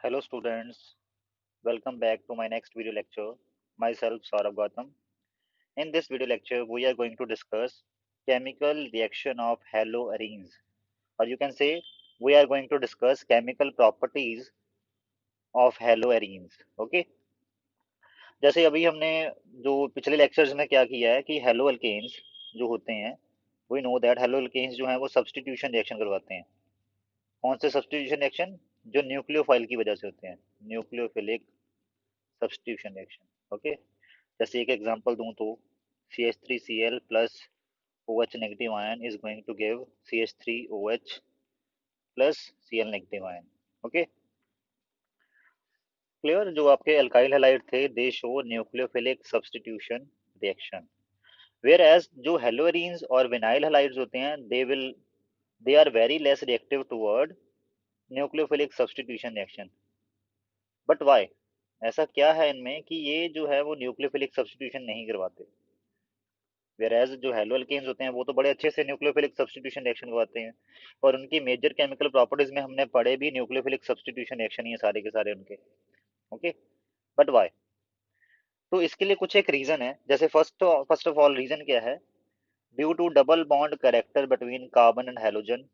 Hello students, welcome back to my next video lecture. Myself Saurabh Gautam. In this video lecture, we are going to discuss chemical reaction of haloarenes, or you can say we are going to discuss chemical properties of haloarenes. Okay? जैसे अभी हमने जो पिछले lectures में क्या किया है कि हेलोअल्केन्स जो होते हैं, वी नो दैट हेलोअल्केन्स जो हैं वो सब्स्टिट्यूशन रिएक्शन करवाते हैं। कौन से सब्स्टिट्यूशन रिएक्शन? जो न्यूक्लियोफाइल की वजह से होते हैं, न्यूक्लियोफिलिक सब्स्टिट्यूशन रिएक्शन। ओके, जैसे एक एग्जांपल दूं तो CH3Cl plus OH negative ion is going to give CH3OH plus Cl negative ion. Okay, clear? जो आपके अल्काइल हैलाइड थे they show nucleophilic substitution reaction, whereas जो हेलोअरीन्स और vinyl halides होते हैं they are very less reactive toward nucleophilic substitution reaction. But why? ऐसा क्या है इनमें कि ये जो है वो न्यूक्लियोफिलिक सब्स्टिट्यूशन नहीं करवाते? वेराज जो हेलोअल्केन्स होते हैं वो तो बड़े अच्छे से न्यूक्लियोफिलिक सब्स्टिट्यूशन रिएक्शन करवाते हैं, और उनकी मेजर केमिकल प्रॉपर्टीज में हमने पढ़े भी न्यूक्लियोफिलिक सब्स्टिट्यूशन रिएक्शन ही है सारे के सारे उनके। Okay, but why? तो इसके लिए कुछ एक रीजन है। जैसे फर्स्ट ऑफ ऑल रीजन क्या है? Due to double bond character between carbon and halogen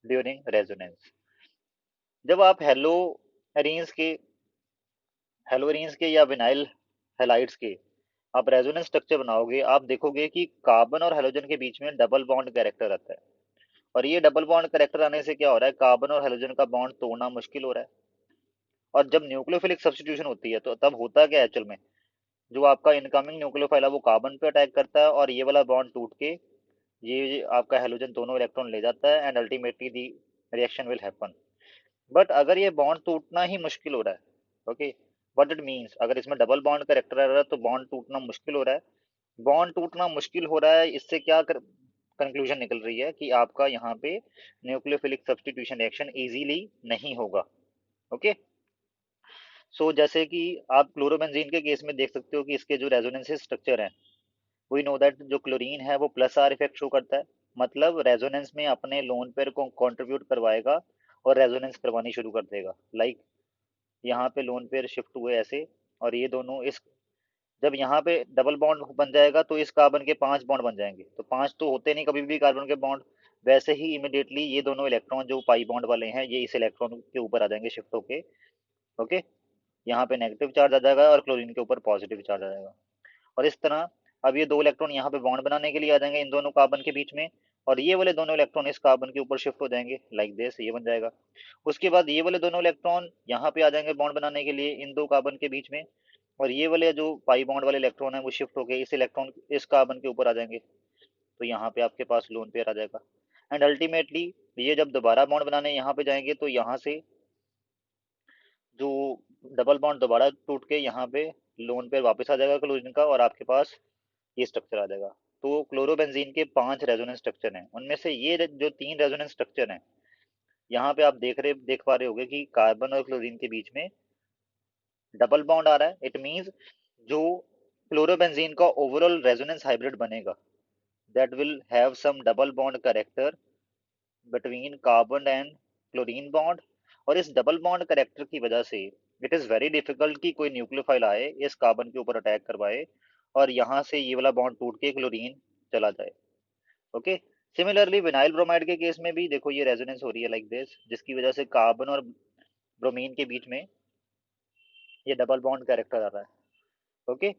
during resonance. जब आप हेलोअरीन्स के या विनाइल हैलाइड्स के आप रेजोनेंस स्ट्रक्चर बनाओगे, आप देखोगे कि कार्बन और हेलोजन के बीच में डबल बॉन्ड कैरेक्टर आता है। और ये डबल बॉन्ड कैरेक्टर आने से क्या हो रहा है? कार्बन और हेलोजन का बॉन्ड तोड़ना मुश्किल हो रहा है। और जब न्यूक्लियोफिलिक सब्स्टिट्यूशन होती है तो तब होता क्या है एक्चुअल में? जो आपका इनकमिंग न्यूक्लियोफाइल है वो कार्बन पे अटैक करता है, और ये वाला बॉन्ड टूट के ये आपका हेलोजन दोनों इलेक्ट्रॉन ले जाता है, and ultimately the reaction will happen. But अगर ये बॉन्ड टूटना ही मुश्किल हो रहा है, ओके, व्हाट इट मीन्स, अगर इसमें डबल बॉन्ड करेक्टर आ रहा है तो बॉन्ड टूटना मुश्किल हो रहा है। बॉन्ड टूटना मुश्किल हो रहा है, इससे क्या कंक्लूजन निकल रही है कि आपका यहाँ पे न्यूक्लियोफिलिक सब्स्टिट्यूशन रिएक्शन इजीली नहीं होगा। ओके, सो जैसे कि आप क्लोरोबेंजीन के केस में देख सकते हो कि इसके जो रेजोनेंस स्ट्रक्चर है, वी नो दैट जो क्लोरीन है वो प्लस आर इफेक्ट शो करता है, मतलब रेजोनेंस में अपने लोन पेयर को कंट्रीब्यूट करवाएगा और रेजोनेंस करवानी शुरू कर देगा। लाइक यहाँ पे लोन पेयर शिफ्ट हुए ऐसे, और ये दोनों इस जब यहाँ पे डबल बॉन्ड बन जाएगा तो इस कार्बन के 5 बॉन्ड बन जाएंगे, तो 5 तो होते नहीं कभी भी कार्बन के बॉन्ड। वैसे ही इमिडिएटली ये दोनों इलेक्ट्रॉन जो पाई बॉन्ड वाले हैं ये इस इलेक्ट्रॉन के ऊपर आ जाएंगे शिफ्ट होके। ओके, यहाँ पे नेगेटिव चार्ज आ जाएगा और क्लोरीन के ऊपर पॉजिटिव चार्ज आ जाएगा, और इस तरह अब ये दो इलेक्ट्रॉन यहाँ पे बॉन्ड बनाने के लिए आ जाएंगे इन दोनों कार्बन के बीच में, और ये वाले दोनों इलेक्ट्रॉन इस कार्बन के ऊपर शिफ्ट हो जाएंगे लाइक दिस, ये बन जाएगा। उसके बाद ये वाले दोनों इलेक्ट्रॉन यहाँ पे आ जाएंगे बॉन्ड बनाने के लिए इन दो कार्बन के बीच में, और ये वाले जो पाई बॉन्ड वाले इलेक्ट्रॉन है वो शिफ्ट होके इस इलेक्ट्रॉन इस कार्बन के ऊपर आ जाएंगे, तो यहाँ पे आपके पास लोन पेयर आ जाएगा। एंड अल्टीमेटली ये जब दोबारा बॉन्ड बनाने यहाँ पे जाएंगे तो यहाँ से जो डबल बॉन्ड दोबारा टूट के यहाँ पे लोन पेयर वापस आ जाएगा क्लोरीन का, और आपके पास ये स्ट्रक्चर आ जाएगा। तो क्लोरोबेंजीन के 5 रेजोनेंस स्ट्रक्चर हैं, उनमें से ये जो 3 रेजोनेंस स्ट्रक्चर हैं यहाँ पे आप देख पा रहे होगे कि कार्बन और क्लोरीन के बीच में डबल बॉन्ड आ रहा है। इट मींस जो क्लोरोबेंजीन का ओवरऑल रेजोनेंस हाइब्रिड बनेगा that will have some double bond character between carbon and chlorine bond, और इस डबल बॉन्ड कैरेक्टर की वजह से इट इज़ वेरी डिफिकल्ट कि कोई न्यूक्लियोफाइल आए इस कार्बन के ऊपर अटैक करवाए और यहाँ से ये वाला बॉन्ड टूट के क्लोरीन चला जाए। ओके, सिमिलरली विनाइल ब्रोमाइड के केस में भी देखो ये रेजोनेंस हो रही है लाइक दिस, जिसकी वजह से कार्बन और ब्रोमीन के बीच में ये डबल बॉन्ड कैरेक्टर आ रहा है। ओके,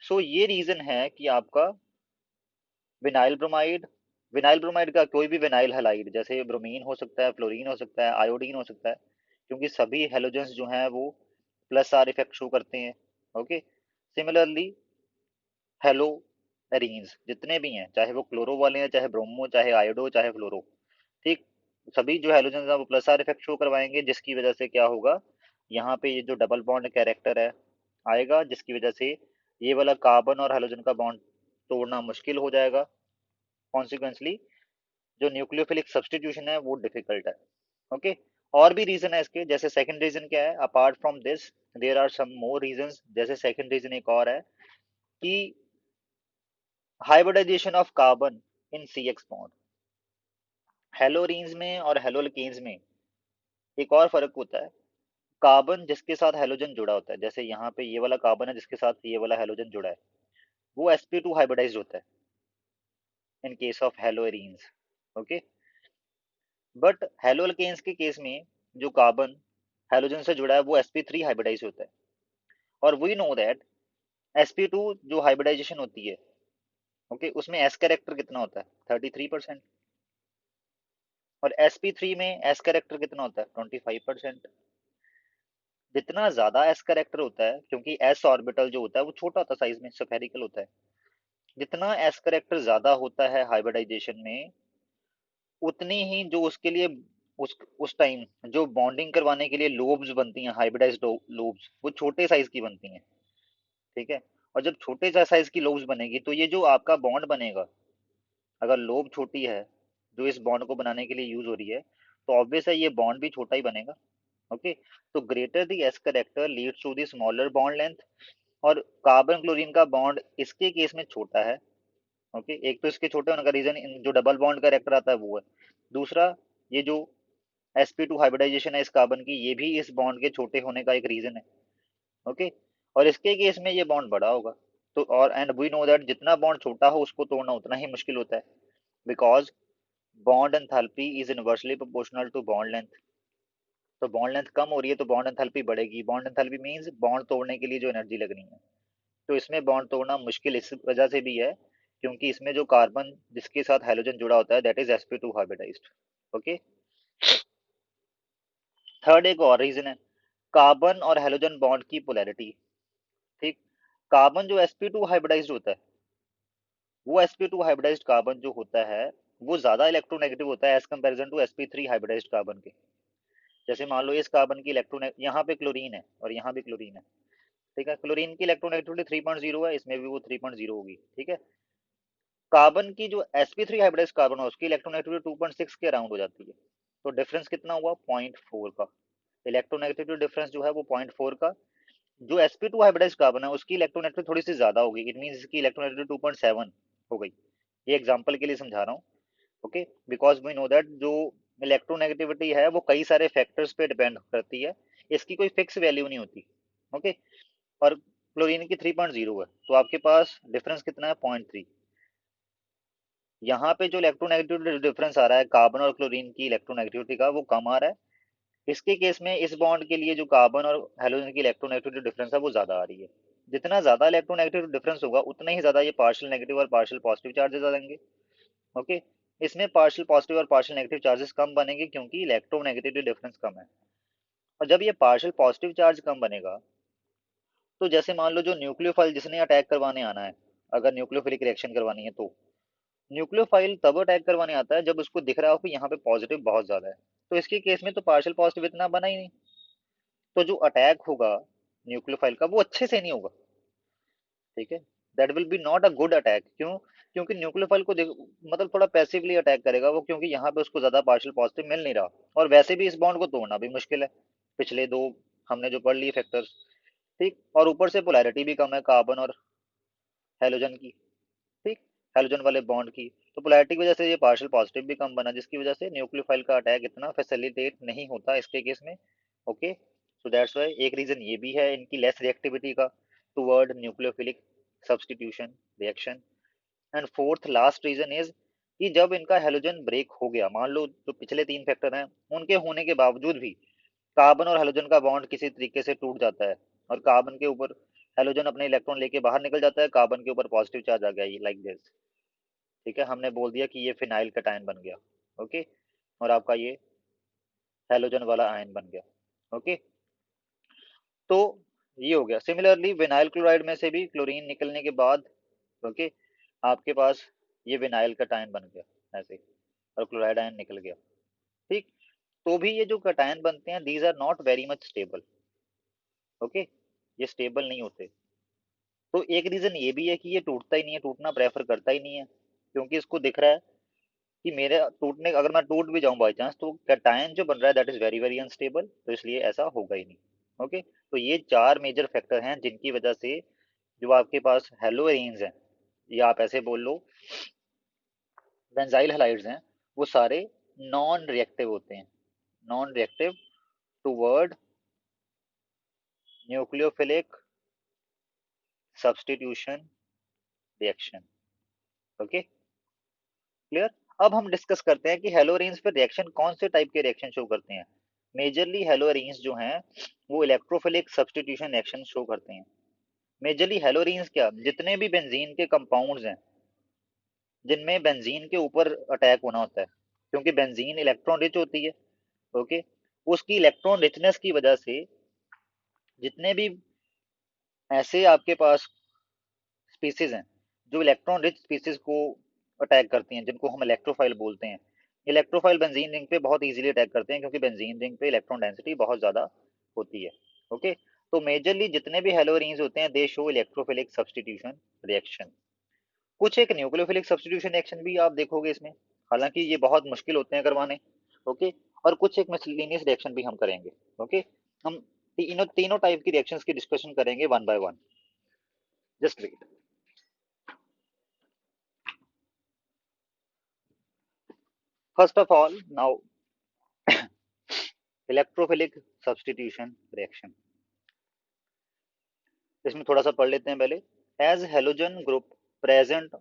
सो ये रीजन है कि आपका विनाइल ब्रोमाइड विनाइल ब्रोमाइड का कोई भी विनाइल हैलाइड, जैसे ब्रोमीन हो सकता है, फ्लोरीन हो सकता है, आयोडीन हो सकता है, क्योंकि सभी हेलोजेंस जो हैं वो प्लस आर इफेक्ट शो करते हैं। ओके, सिमिलरली हेलो एरीन्स जितने भी हैं, चाहे वो क्लोरो वाले हैं, चाहे ब्रोमो, चाहे आयोडो, चाहे फ्लोरो, ठीक, सभी जो हेलोजेंस हैं वो प्लस आर इफेक्ट शो करवाएंगे, जिसकी वजह से क्या होगा, यहाँ पे ये जो डबल बॉन्ड कैरेक्टर है आएगा, जिसकी वजह से ये वाला कार्बन और हेलोजन का बॉन्ड तोड़ना मुश्किल हो जाएगा। कॉन्सिक्वेंसली जो न्यूक्लियोफिलिक सब्स्टिट्यूशन है वो डिफिकल्ट है। ओके, और भी रीजन है इसके, जैसे सेकंड रीजन क्या है apart from this, there are some more reasons. जैसे सेकंड रीजन एक और है कि hybridization of carbon in C X bond. Haloarenes में और हेलोल्केन्स में एक और फर्क होता है कार्बन जिसके साथ हैलोजन जुड़ा होता है, जैसे यहाँ पे ये वाला कार्बन है जिसके साथ ये वाला हैलोजन जुड़ा है, वो sp2 हाइब्रिडाइज्ड होता है in case of haloarenes. Okay, but haloalkanes के केस में जो कार्बन हैलोजन से जुड़ा है वो sp3 हाइब्रिडाइज होता है। और वी नो दैट sp2 जो हाइब्रिडाइजेशन होती है, ओके, उसमें s कैरेक्टर कितना होता है 33%, और sp3 में s कैरेक्टर कितना होता है 25%। जितना ज्यादा s कैरेक्टर होता है, क्योंकि s ऑर्बिटल जो होता है वो छोटा होता है, साइज में स्फेरिकल होता है, जितना s कैरेक्टर ज्यादा होता है हाइब्रिडाइजेशन में, उतनी ही जो उसके लिए उस टाइम जो बॉन्डिंग करवाने के लिए लोब्स बनती हैं, हाइब्रिडाइज्ड लोब्स, वो छोटे साइज की बनती हैं। ठीक है, और जब छोटे साइज की लोब्स बनेगी तो ये जो आपका बॉन्ड बनेगा, अगर लोब छोटी है जो इस बॉन्ड को बनाने के लिए यूज हो रही है, तो ऑब्वियस है ये बॉन्ड भी छोटा ही बनेगा। ओके, तो greater the s character leads to the smaller bond length, और कार्बन क्लोरीन का बॉन्ड इसके केस में छोटा है। ओके, एक तो इसके छोटे होने का रीजन जो डबल बॉन्ड का कैरेक्टर आता है वो है, दूसरा ये जो sp2 हाइब्रिडाइजेशन है इस कार्बन की, ये भी इस बॉन्ड के छोटे होने का एक रीजन है। ओके, और इसके केस में ये बॉन्ड बड़ा होगा। तो और एंड वी नो दैट जितना बॉन्ड छोटा हो उसको तोड़ना उतना ही मुश्किल होता है, because bond enthalpy is inversely proportional to bond length. तो बॉन्ड लेंथ कम हो रही है तो बॉन्ड एंथैल्पी बढ़ेगी, बॉन्ड एंथैल्पी मींस बॉन्ड तोड़ने के लिए जो एनर्जी लगनी है। तो इसमें बॉन्ड तोड़ना मुश्किल इस वजह से भी है, क्योंकि इसमें जो कार्बन जिसके साथ हाइड्रोजन जुड़ा होता है that is sp2 hybridized. Okay, third एक और रीजन है, कार्बन और हेलोजन बॉन्ड की पोलैरिटी। ठीक, कार्बन जो sp2 हाइब्रिडाइज्ड होता है, वो sp2 हाइब्रिडाइज्ड कार्बन जो होता है वो ज्यादा इलेक्ट्रोनेगेटिव होता है as comparison to sp3 hybridized carbon के। जैसे मान लो इस कार्बन की इलेक्ट्रोन, यहाँ पे क्लोरीन है और यहाँ भी क्लोरीन है। ठीक है, क्लोरीन की इलेक्ट्रोनेगेटिविटी 3.0 है, इसमें भी वो 3.0 होगी। ठीक है, कार्बन की जो sp3 हाइब्रिडाइज्ड कार्बन है उसकी इलेक्ट्रोनेगेटिविटी 2.6 के अराउंड हो जाती है। तो डिफरेंस कितना हुआ 0.4 का, इलेक्ट्रोनेगेटिविटी डिफरेंस जो है वो 0.4 का। जो sp2 हाइब्रिडाइज्ड कार्बन है उसकी इलेक्ट्रोनेगेटिविटी थोड़ी सी ज्यादा होगी, इट मींस इसकी इलेक्ट्रोनेगेटिविटी 2.7 हो गई। ये एग्जांपल के लिए समझा रहा हूँ। Okay, because we know that जो इलेक्ट्रोनेगेटिविटी है वो कई सारे फैक्टर्स पे डिपेंड करती है, इसकी कोई फिक्स वैल्यू नहीं होती। ओके, और क्लोरीन की 3.0 है, तो आपके पास डिफरेंस कितना है 0.3। यहाँ पे जो इलेक्ट्रोनेगेटिविटी डिफरेंस आ रहा है कार्बन और क्लोरीन की इलेक्ट्रोनेगेटिविटी का, वो कम आ रहा है। इसके केस में इस बॉन्ड के लिए जो कार्बन और हेलोजन की इलेक्ट्रोनेगेटिविटी डिफरेंस है वो ज्यादा आ रही है। जितना ज्यादा इलेक्ट्रोनेगेटिव डिफरेंस होगा उतना ही ज्यादा ये पार्शियल नेगेटिव और पार्शियल पॉजिटिव चार्जेस आ जाएंगे। ओके, इसमें पार्शियल पॉजिटिव और पार्शियल नेगेटिव चार्जेस कम बनेंगे क्योंकि इलेक्ट्रोनेगेटिविटी डिफरेंस कम है। और जब ये पार्शियल पॉजिटिव चार्ज कम बनेगा, तो जैसे मान लो जो न्यूक्लियोफाइल जिसने अटैक करवाने आना है, अगर न्यूक्लियोफिलिक रिएक्शन करवानी है, तो न्यूक्लियोफाइल तब अटैक करवाने आता है जब उसको दिख रहा हो कि यहाँ पे पॉजिटिव बहुत ज्यादा है। तो इसके केस में तो पार्शियल पॉजिटिव इतना बना ही नहीं, तो जो अटैक होगा न्यूक्लियोफाइल का वो अच्छे से नहीं होगा। ठीक है, that will be not a good attack. क्यों? क्योंकि न्यूक्लियोफाइल को मतलब थोड़ा पैसिवली अटैक करेगा वो, क्योंकि यहाँ पे उसको ज्यादा पार्शियल पॉजिटिव मिल नहीं रहा, और वैसे भी इस बॉन्ड को तोड़ना भी मुश्किल है, पिछले दो हमने जो पढ़ लिए फैक्टर्स। ठीक, और ऊपर से पोलैरिटी भी कम है कार्बन और हेलोजन की। ठीक, हेलोजन वाले बॉन्ड की, तो पोलैरिटी की वजह से ये पार्शियल पॉजिटिव भी कम बना, जिसकी वजह से न्यूक्लियोफाइल का अटैक इतना फैसिलिटेट नहीं होता इसके केस में। ओके, सो दैट्स व्हाई एक रीजन ये भी है इनकी लेस रिएक्टिविटी का toward nucleophilic substitution reaction. And fourth last reason is कि जब इनका हेलोजन ब्रेक हो गया, मान लो जो पिछले तीन फैक्टर हैं उनके होने के बावजूद भी कार्बन और हेलोजन का बॉन्ड किसी तरीके से टूट जाता है, और कार्बन के ऊपर हेलोजन अपने इलेक्ट्रॉन लेके बाहर निकल जाता है, कार्बन के ऊपर पॉजिटिव चार्ज आ गया, ये लाइक दिस। ठीक है, हमने बोल दिया कि ये फिनाइल कटायन बन गया। ओके, और आपका ये हेलोजन वाला आयन बन गया। ओके, तो ये हो गया। सिमिलरली विनाइल क्लोराइड में से भी क्लोरीन निकलने के बाद, ओके, आपके पास ये विनाइल कटायन बन गया ऐसे, और क्लोराइड आयन निकल गया। ठीक, तो भी ये जो कटायन बनते हैं these are not very much stable. Okay, ये स्टेबल नहीं होते। तो एक रीजन ये भी है कि ये टूटता ही नहीं है, टूटना प्रेफर करता ही नहीं है, क्योंकि इसको दिख रहा है कि मेरे टूटने, अगर मैं टूट भी जाऊं बाई चांस, तो कैटायन जो बन रहा है that is very very unstable, तो इसलिए ऐसा होगा ही नहीं। ओके, तो ये चार मेजर फैक्टर हैं जिनकी वजह से जो आपके पास हेलोएरीन्स हैं, या आप ऐसे बोल लो बेंजाइल हैलाइड्स हैं, वो सारे नॉन रिएक्टिव होते हैं, non reactive toward nucleophilic substitution reaction. Okay, clear. अब हम डिस्कस करते हैं कि हेलोरीन्स पे रिएक्शन कौन से टाइप के रिएक्शन शो करते हैं। मेजरली हेलोरीन्स जो हैं वो इलेक्ट्रोफिलिक सब्स्टिट्यूशन रिएक्शन शो करते हैं। मेजरली हेलोरीन्स क्या, जितने भी बेंजीन के कंपाउंड्स हैं जिनमें बेंजीन के ऊपर अटैक होना होता है, क्योंकि बेंजीन इलेक्ट्रॉन रिच होती है। ओके, उसकी इलेक्ट्रॉन रिचनेस की वजह से जितने भी ऐसे आपके पास स्पीसीज हैं जो इलेक्ट्रॉन रिच स्पीसीज को अटैक करती हैं, जिनको हम इलेक्ट्रोफाइल बोलते हैं, इलेक्ट्रोफाइल बेंजीन रिंग पे बहुत इजीली अटैक करते हैं क्योंकि बेंजीन रिंग पे इलेक्ट्रॉन डेंसिटी बहुत ज़्यादा होती है। ओके, तो मेजरली जितने भी हेलोरीन्स होते हैं दे शो इलेक्ट्रोफिलिक सब्स्टिट्यूशन रिएक्शन। कुछ एक न्यूक्लियोफिलिक सब्स्टिट्यूशन रिएक्शन भी आप देखोगे इसमें, हालांकि ये बहुत मुश्किल होते हैं करवाने। ओके, और कुछ एक मिसलिनियस रिएक्शन भी हम करेंगे। ओके, हम तीनों तीनों टाइप की रिएक्शंस की डिस्कशन करेंगे one by one. Just read. First of all now electrophilic substitution reaction, इसमें थोड़ा सा पढ़ लेते हैं पहले। As halogen group present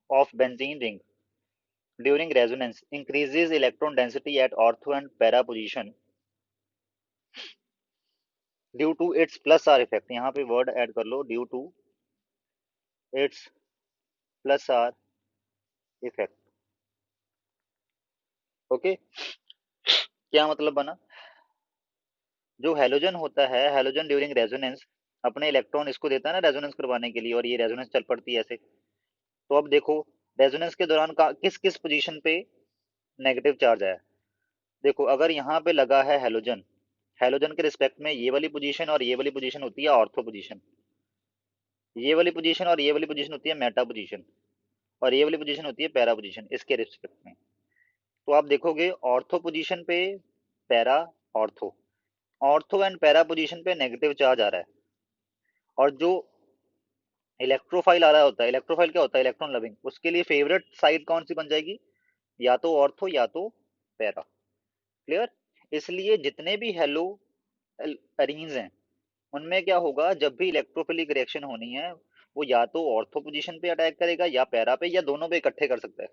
of benzene ring during resonance increases electron density at ortho and para position due to its plus R effect. यहाँ पे word add कर लो, due to its plus R effect. Okay, क्या मतलब बना, जो halogen होता है, हेलोजन ड्यूरिंग रेजोनेंस अपने इलेक्ट्रॉन इसको देता है ना रेजोनेंस करवाने के लिए, और ये रेजोनेंस चल पड़ती है ऐसे। तो अब देखो रेजोनेंस के दौरान का किस किस पोजीशन पे नेगेटिव चार्ज आया। देखो अगर यहाँ पे लगा है हेलोजन, हेलोजन के रिस्पेक्ट में ये वाली पोजीशन और ये वाली पोजीशन होती है ऑर्थो पोजीशन, ये वाली पोजीशन और ये वाली पोजीशन होती है मेटा पोजीशन, और ये वाली पोजीशन होती है पैरा पोजीशन इसके रिस्पेक्ट में। तो आप देखोगे ऑर्थो पोजीशन पे para, ortho, ortho and para position पे नेगेटिव चार्ज आ रहा है। और जो इलेक्ट्रोफाइल आ रहा होता है, इलेक्ट्रोफाइल क्या होता है, इलेक्ट्रॉन लविंग, उसके लिए फेवरेट साइड कौन सी बन जाएगी, या तो ऑर्थो या तो पैरा। क्लियर। इसलिए जितने भी हेलो एरीन्स हैं उनमें क्या होगा, जब भी इलेक्ट्रोफिलिक रिएक्शन होनी है वो या तो ऑर्थो पोजीशन पे अटैक करेगा या पैरा पे, या दोनों पे इकट्ठे कर सकता है।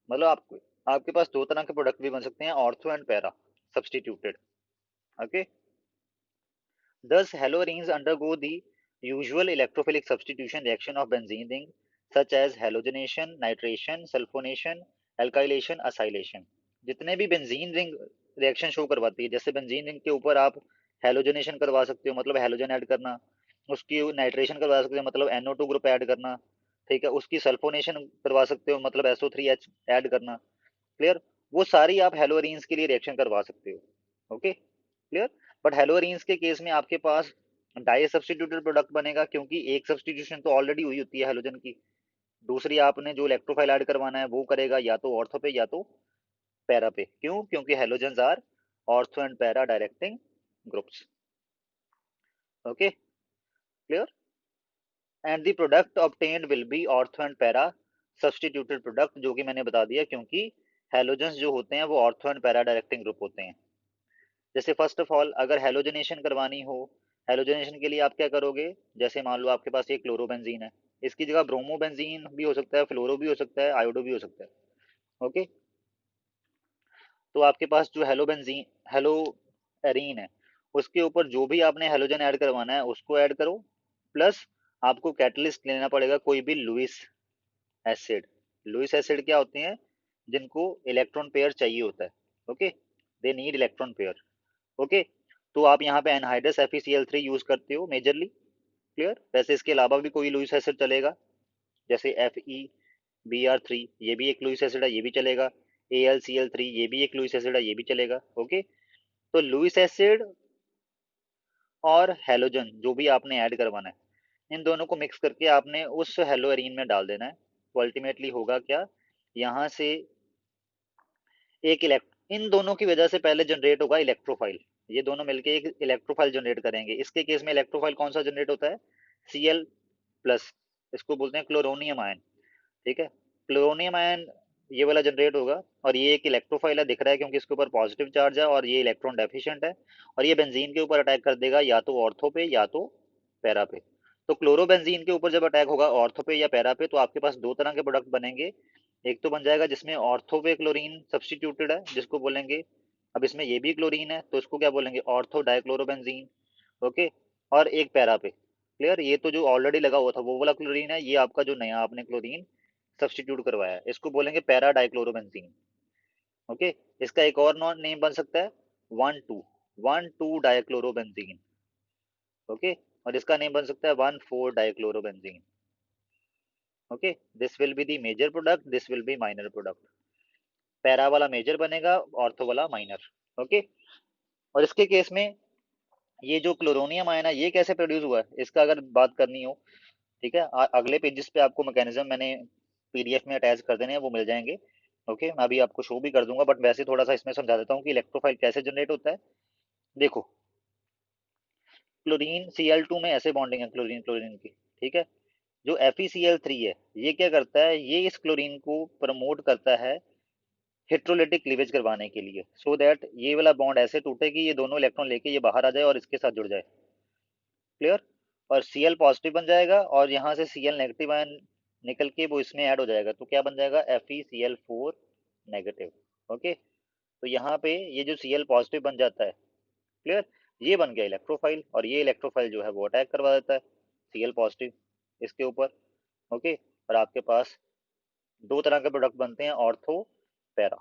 मतलब आपको आपके पास दो तरह के प्रोडक्ट भी बन सकते हैं, ortho and para substituted. Okay, thus haloarenes undergo the usual electrophilic substitution reaction of benzene ring such as halogenation, nitration, sulfonation, alkylation, acylation। जितने भी बेंजीन रिंग रिएक्शन शो करवाती है, जैसे बेंजीन रिंग के ऊपर आप हेलोजनेशन करवा सकते हो, मतलब हेलोजन ऐड करना, उसकी नाइट्रेशन करवा सकते हो मतलब NO2 ग्रुप ऐड करना, ठीक है, उसकी सल्फोनेशन करवा सकते हो मतलब SO3H ऐड करना। क्लियर, वो सारी आप हेलोरीन्स के लिए रिएक्शन करवा सकते हो। Okay, clear. बट हेलोरीन्स के केस में आपके पास डाई सब्सटीट्यूटेड प्रोडक्ट बनेगा, क्योंकि एक सब्सटीट्यूशन तो ऑलरेडी हुई होती है हेलोजन की, दूसरी आपने जो इलेक्ट्रोफाइल ऐड करवाना है वो करेगा या तो ऑर्थो पे या तो पैरा पे। क्यों, क्योंकि halogens are ortho and para directing groups. Okay, clear. And the product obtained will be ortho and para substituted product, जो कि मैंने बता दिया, क्योंकि हेलोजन्स जो होते हैं वो ortho and para directing group होते हैं। जैसे फर्स्ट ऑफ ऑल अगर हेलोजनेशन करवानी हो, हेलोजनेशन के लिए आप क्या करोगे, जैसे मान लो आपके पास एक क्लोरोबेंजीन है, इसकी जगह ब्रोमोबेंजीन भी हो सकता है, फ्लोरो भी हो सकता है, आयोडो भी हो सकता है। ओके, तो आपके पास जो हेलोबेंजीन हेलो एरीन है उसके ऊपर जो भी आपने हेलोजन ऐड करवाना है उसको ऐड करो, प्लस आपको कैटलिस्ट लेना पड़ेगा कोई भी लुइस एसिड। लुइस एसिड क्या होते हैं, जिनको इलेक्ट्रॉन पेयर चाहिए होता है। Okay, they need electron pair. Okay, तो आप यहाँ पे एनहाइड्रस FeCl3 यूज करते हो मेजरली। क्लियर, वैसे इसके अलावा भी कोई लुइस एसिड चलेगा, जैसे FeBr3 ये भी एक लुइस एसिड है, ये भी चलेगा। AlCl3 ये भी एक लुइस एसिड है, ये भी चलेगा। ओके, तो लुइस एसिड और हेलोजन जो भी आपने ऐड करवाना है इन दोनों को मिक्स करके आपने उस हेलोएरीन में डाल देना है। तो अल्टीमेटली होगा क्या, यहाँ से एक इलेक्ट इन दोनों की वजह से पहले जनरेट होगा इलेक्ट्रोफाइल, ये दोनों मिलके एक इलेक्ट्रोफाइल जनरेट करेंगे। इसके केस में इलेक्ट्रोफाइल कौन सा जनरेट होता है, Cl प्लस, इसको बोलते हैं क्लोरोनियम आयन। ठीक है, क्लोरोनियम आयन ये वाला जनरेट होगा, और ये एक इलेक्ट्रोफाइल है, दिख रहा है क्योंकि इसके ऊपर पॉजिटिव चार्ज है और ये इलेक्ट्रॉन डेफिशिएंट है, और ये बेंजीन के ऊपर अटैक कर देगा या तो ऑर्थो पे या तो पैरा पे। तो क्लोरोबेंजीन के ऊपर जब अटैक होगा ऑर्थो पे या पैरा पे, तो आपके पास दो तरह के प्रोडक्ट बनेंगे। एक तो बन जाएगा जिसमें ऑर्थो पे क्लोरीन सब्स्टिट्यूटेड है, जिसको बोलेंगे, अब इसमें ये भी क्लोरीन है तो इसको क्या बोलेंगे, ऑर्थो डाइक्लोरोबेंजीन। ओके। और एक पैरा पे, क्लियर, ये तो जो ऑलरेडी लगा हुआ था वो वाला क्लोरीन है, ये आपका जो नया आपने क्लोरीन सब्स्टिट्यूट करवाया है, इसको बोलेंगे पैरा डाइक्लोरोबेंजीन। ओके। इसका एक और नॉन नेम बन सकता है 1,2 डाइक्लोरोबेंजीन। ओके। और इसका नेम बन सकता है 1,4 dichlorobenzene. Okay. This will be the major product, this will be minor product. Para वाला मेजर बनेगा, ऑर्थो वाला माइनर। ओके। और इसके केस में ये जो क्लोरोनियम आयन है ये कैसे प्रोड्यूस हुआ है, इसका अगर बात करनी हो, ठीक है, अगले पेजेस पे आपको मैकेनिज्म मैंने पीडीएफ में अटैच कर देने हैं, वो मिल जाएंगे। ओके, मैं अभी आपको शो भी कर दूंगा, बट वैसे थोड़ा सा इसमें समझा देता हूँ कि इलेक्ट्रोफाइल कैसे जनरेट होता है। देखो, क्लोरीन Cl2 में ऐसे बॉन्डिंग है क्लोरीन क्लोरीन की, ठीक है। जो FeCl3 है, ये क्या करता है, ये इस क्लोरीन को प्रमोट करता है हेट्रोलिटिक क्लीवेज करवाने के लिए, सो दैट ये वाला बॉन्ड ऐसे टूटे कि ये दोनों इलेक्ट्रॉन लेके ये बाहर आ जाए और इसके साथ जुड़ जाए। क्लियर। और Cl पॉजिटिव बन जाएगा और यहाँ से Cl नेगेटिव आयन निकल के वो इसमें ऐड हो जाएगा, तो क्या बन जाएगा, FeCl4 नेगेटिव। ओके। तो यहाँ पे ये जो Cl पॉजिटिव बन जाता है, क्लियर, ये बन गया इलेक्ट्रोफाइल, और ये इलेक्ट्रोफाइल जो है वो अटैक करवा देता है Cl पॉजिटिव इसके ऊपर। ओके। और आपके पास दो तरह के प्रोडक्ट बनते हैं, ऑर्थो पैरा।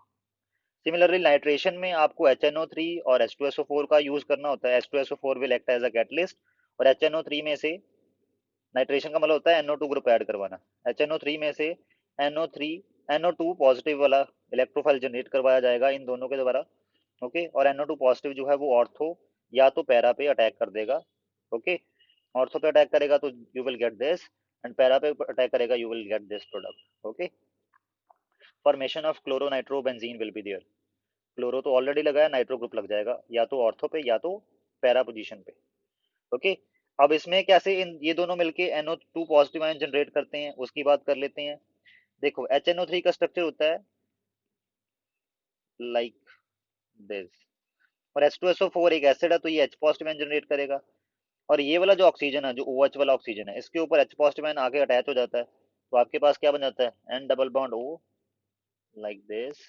सिमिलरली नाइट्रेशन में आपको HNO3 और H2SO4 का यूज करना होता है। H2SO4 will act as a catalyst, और HNO3 में से, नाइट्रेशन का मतलब होता है NO2 ग्रुप ऐड करवाना, HNO3 में से NO3 NO2 पॉजिटिव वाला इलेक्ट्रोफाइल जनरेट करवाया जाएगा इन दोनों के द्वारा। ओके। और NO2 पॉजिटिव जो है वो ऑर्थो या तो पैरा पे अटैक कर देगा। ओके। ऑर्थो पे अटैक करेगा तो you will get this, and para पे अटैक करेगा you will get this product. Okay. Formation of chloro nitro benzene will be there. Chloro तो ऑलरेडी लगा है, नाइट्रो ग्रुप लग जाएगा या तो ऑर्थो पे या तो पैरा पोजीशन पे। ओके। अब इसमें कैसे इन ये दोनों मिलके NO2 पॉजिटिव आयन जनरेट करते हैं उसकी बात कर लेते हैं। देखो, HNO3 का स्ट्रक्चर होता है लाइक दिस, और H2SO4 एक एसिड है तो ये H पॉजिटिव आयन जनरेट करेगा। और ये वाला जो ऑक्सीजन है, जो OH वाला ऑक्सीजन है, इसके ऊपर H पॉजिटिव आयन आके अटैच हो जाता है, तो आपके पास क्या बन जाता है, N double bond O, like this.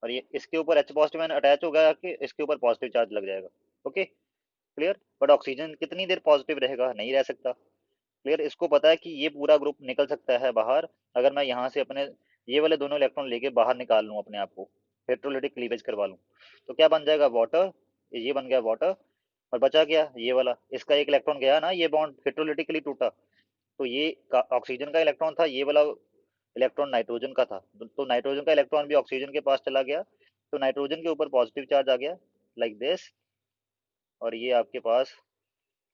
और ये इसके ऊपर H पॉजिटिव आयन अटैच हो गया कि इसके ऊपर पॉजिटिव चार्ज लग जाएगा। Okay, clear. बट ऑक्सीजन कितनी देर पॉजिटिव रहेगा, नहीं रह सकता। क्लियर। इसको पता है कि ये पूरा ग्रुप निकल सकता है बाहर, अगर मैं यहाँ से अपने ये वाले दोनों इलेक्ट्रॉन लेके बाहर निकाल लूँ अपने आप को, इलेक्ट्रोलाइटिक क्लीवेज करवा लूँ, तो क्या बन जाएगा, वाटर। ये बन गया वाटर, और बचा क्या ये वाला, इसका एक इलेक्ट्रॉन गया ना, ये बॉन्ड इलेक्ट्रोलाइटिकली टूटा, तो ये ऑक्सीजन का इलेक्ट्रॉन था, ये वाला इलेक्ट्रॉन नाइट्रोजन का था, तो नाइट्रोजन का इलेक्ट्रॉन भी ऑक्सीजन के पास चला गया, तो नाइट्रोजन के ऊपर पॉजिटिव चार्ज आ गया लाइक दिस। और ये आपके पास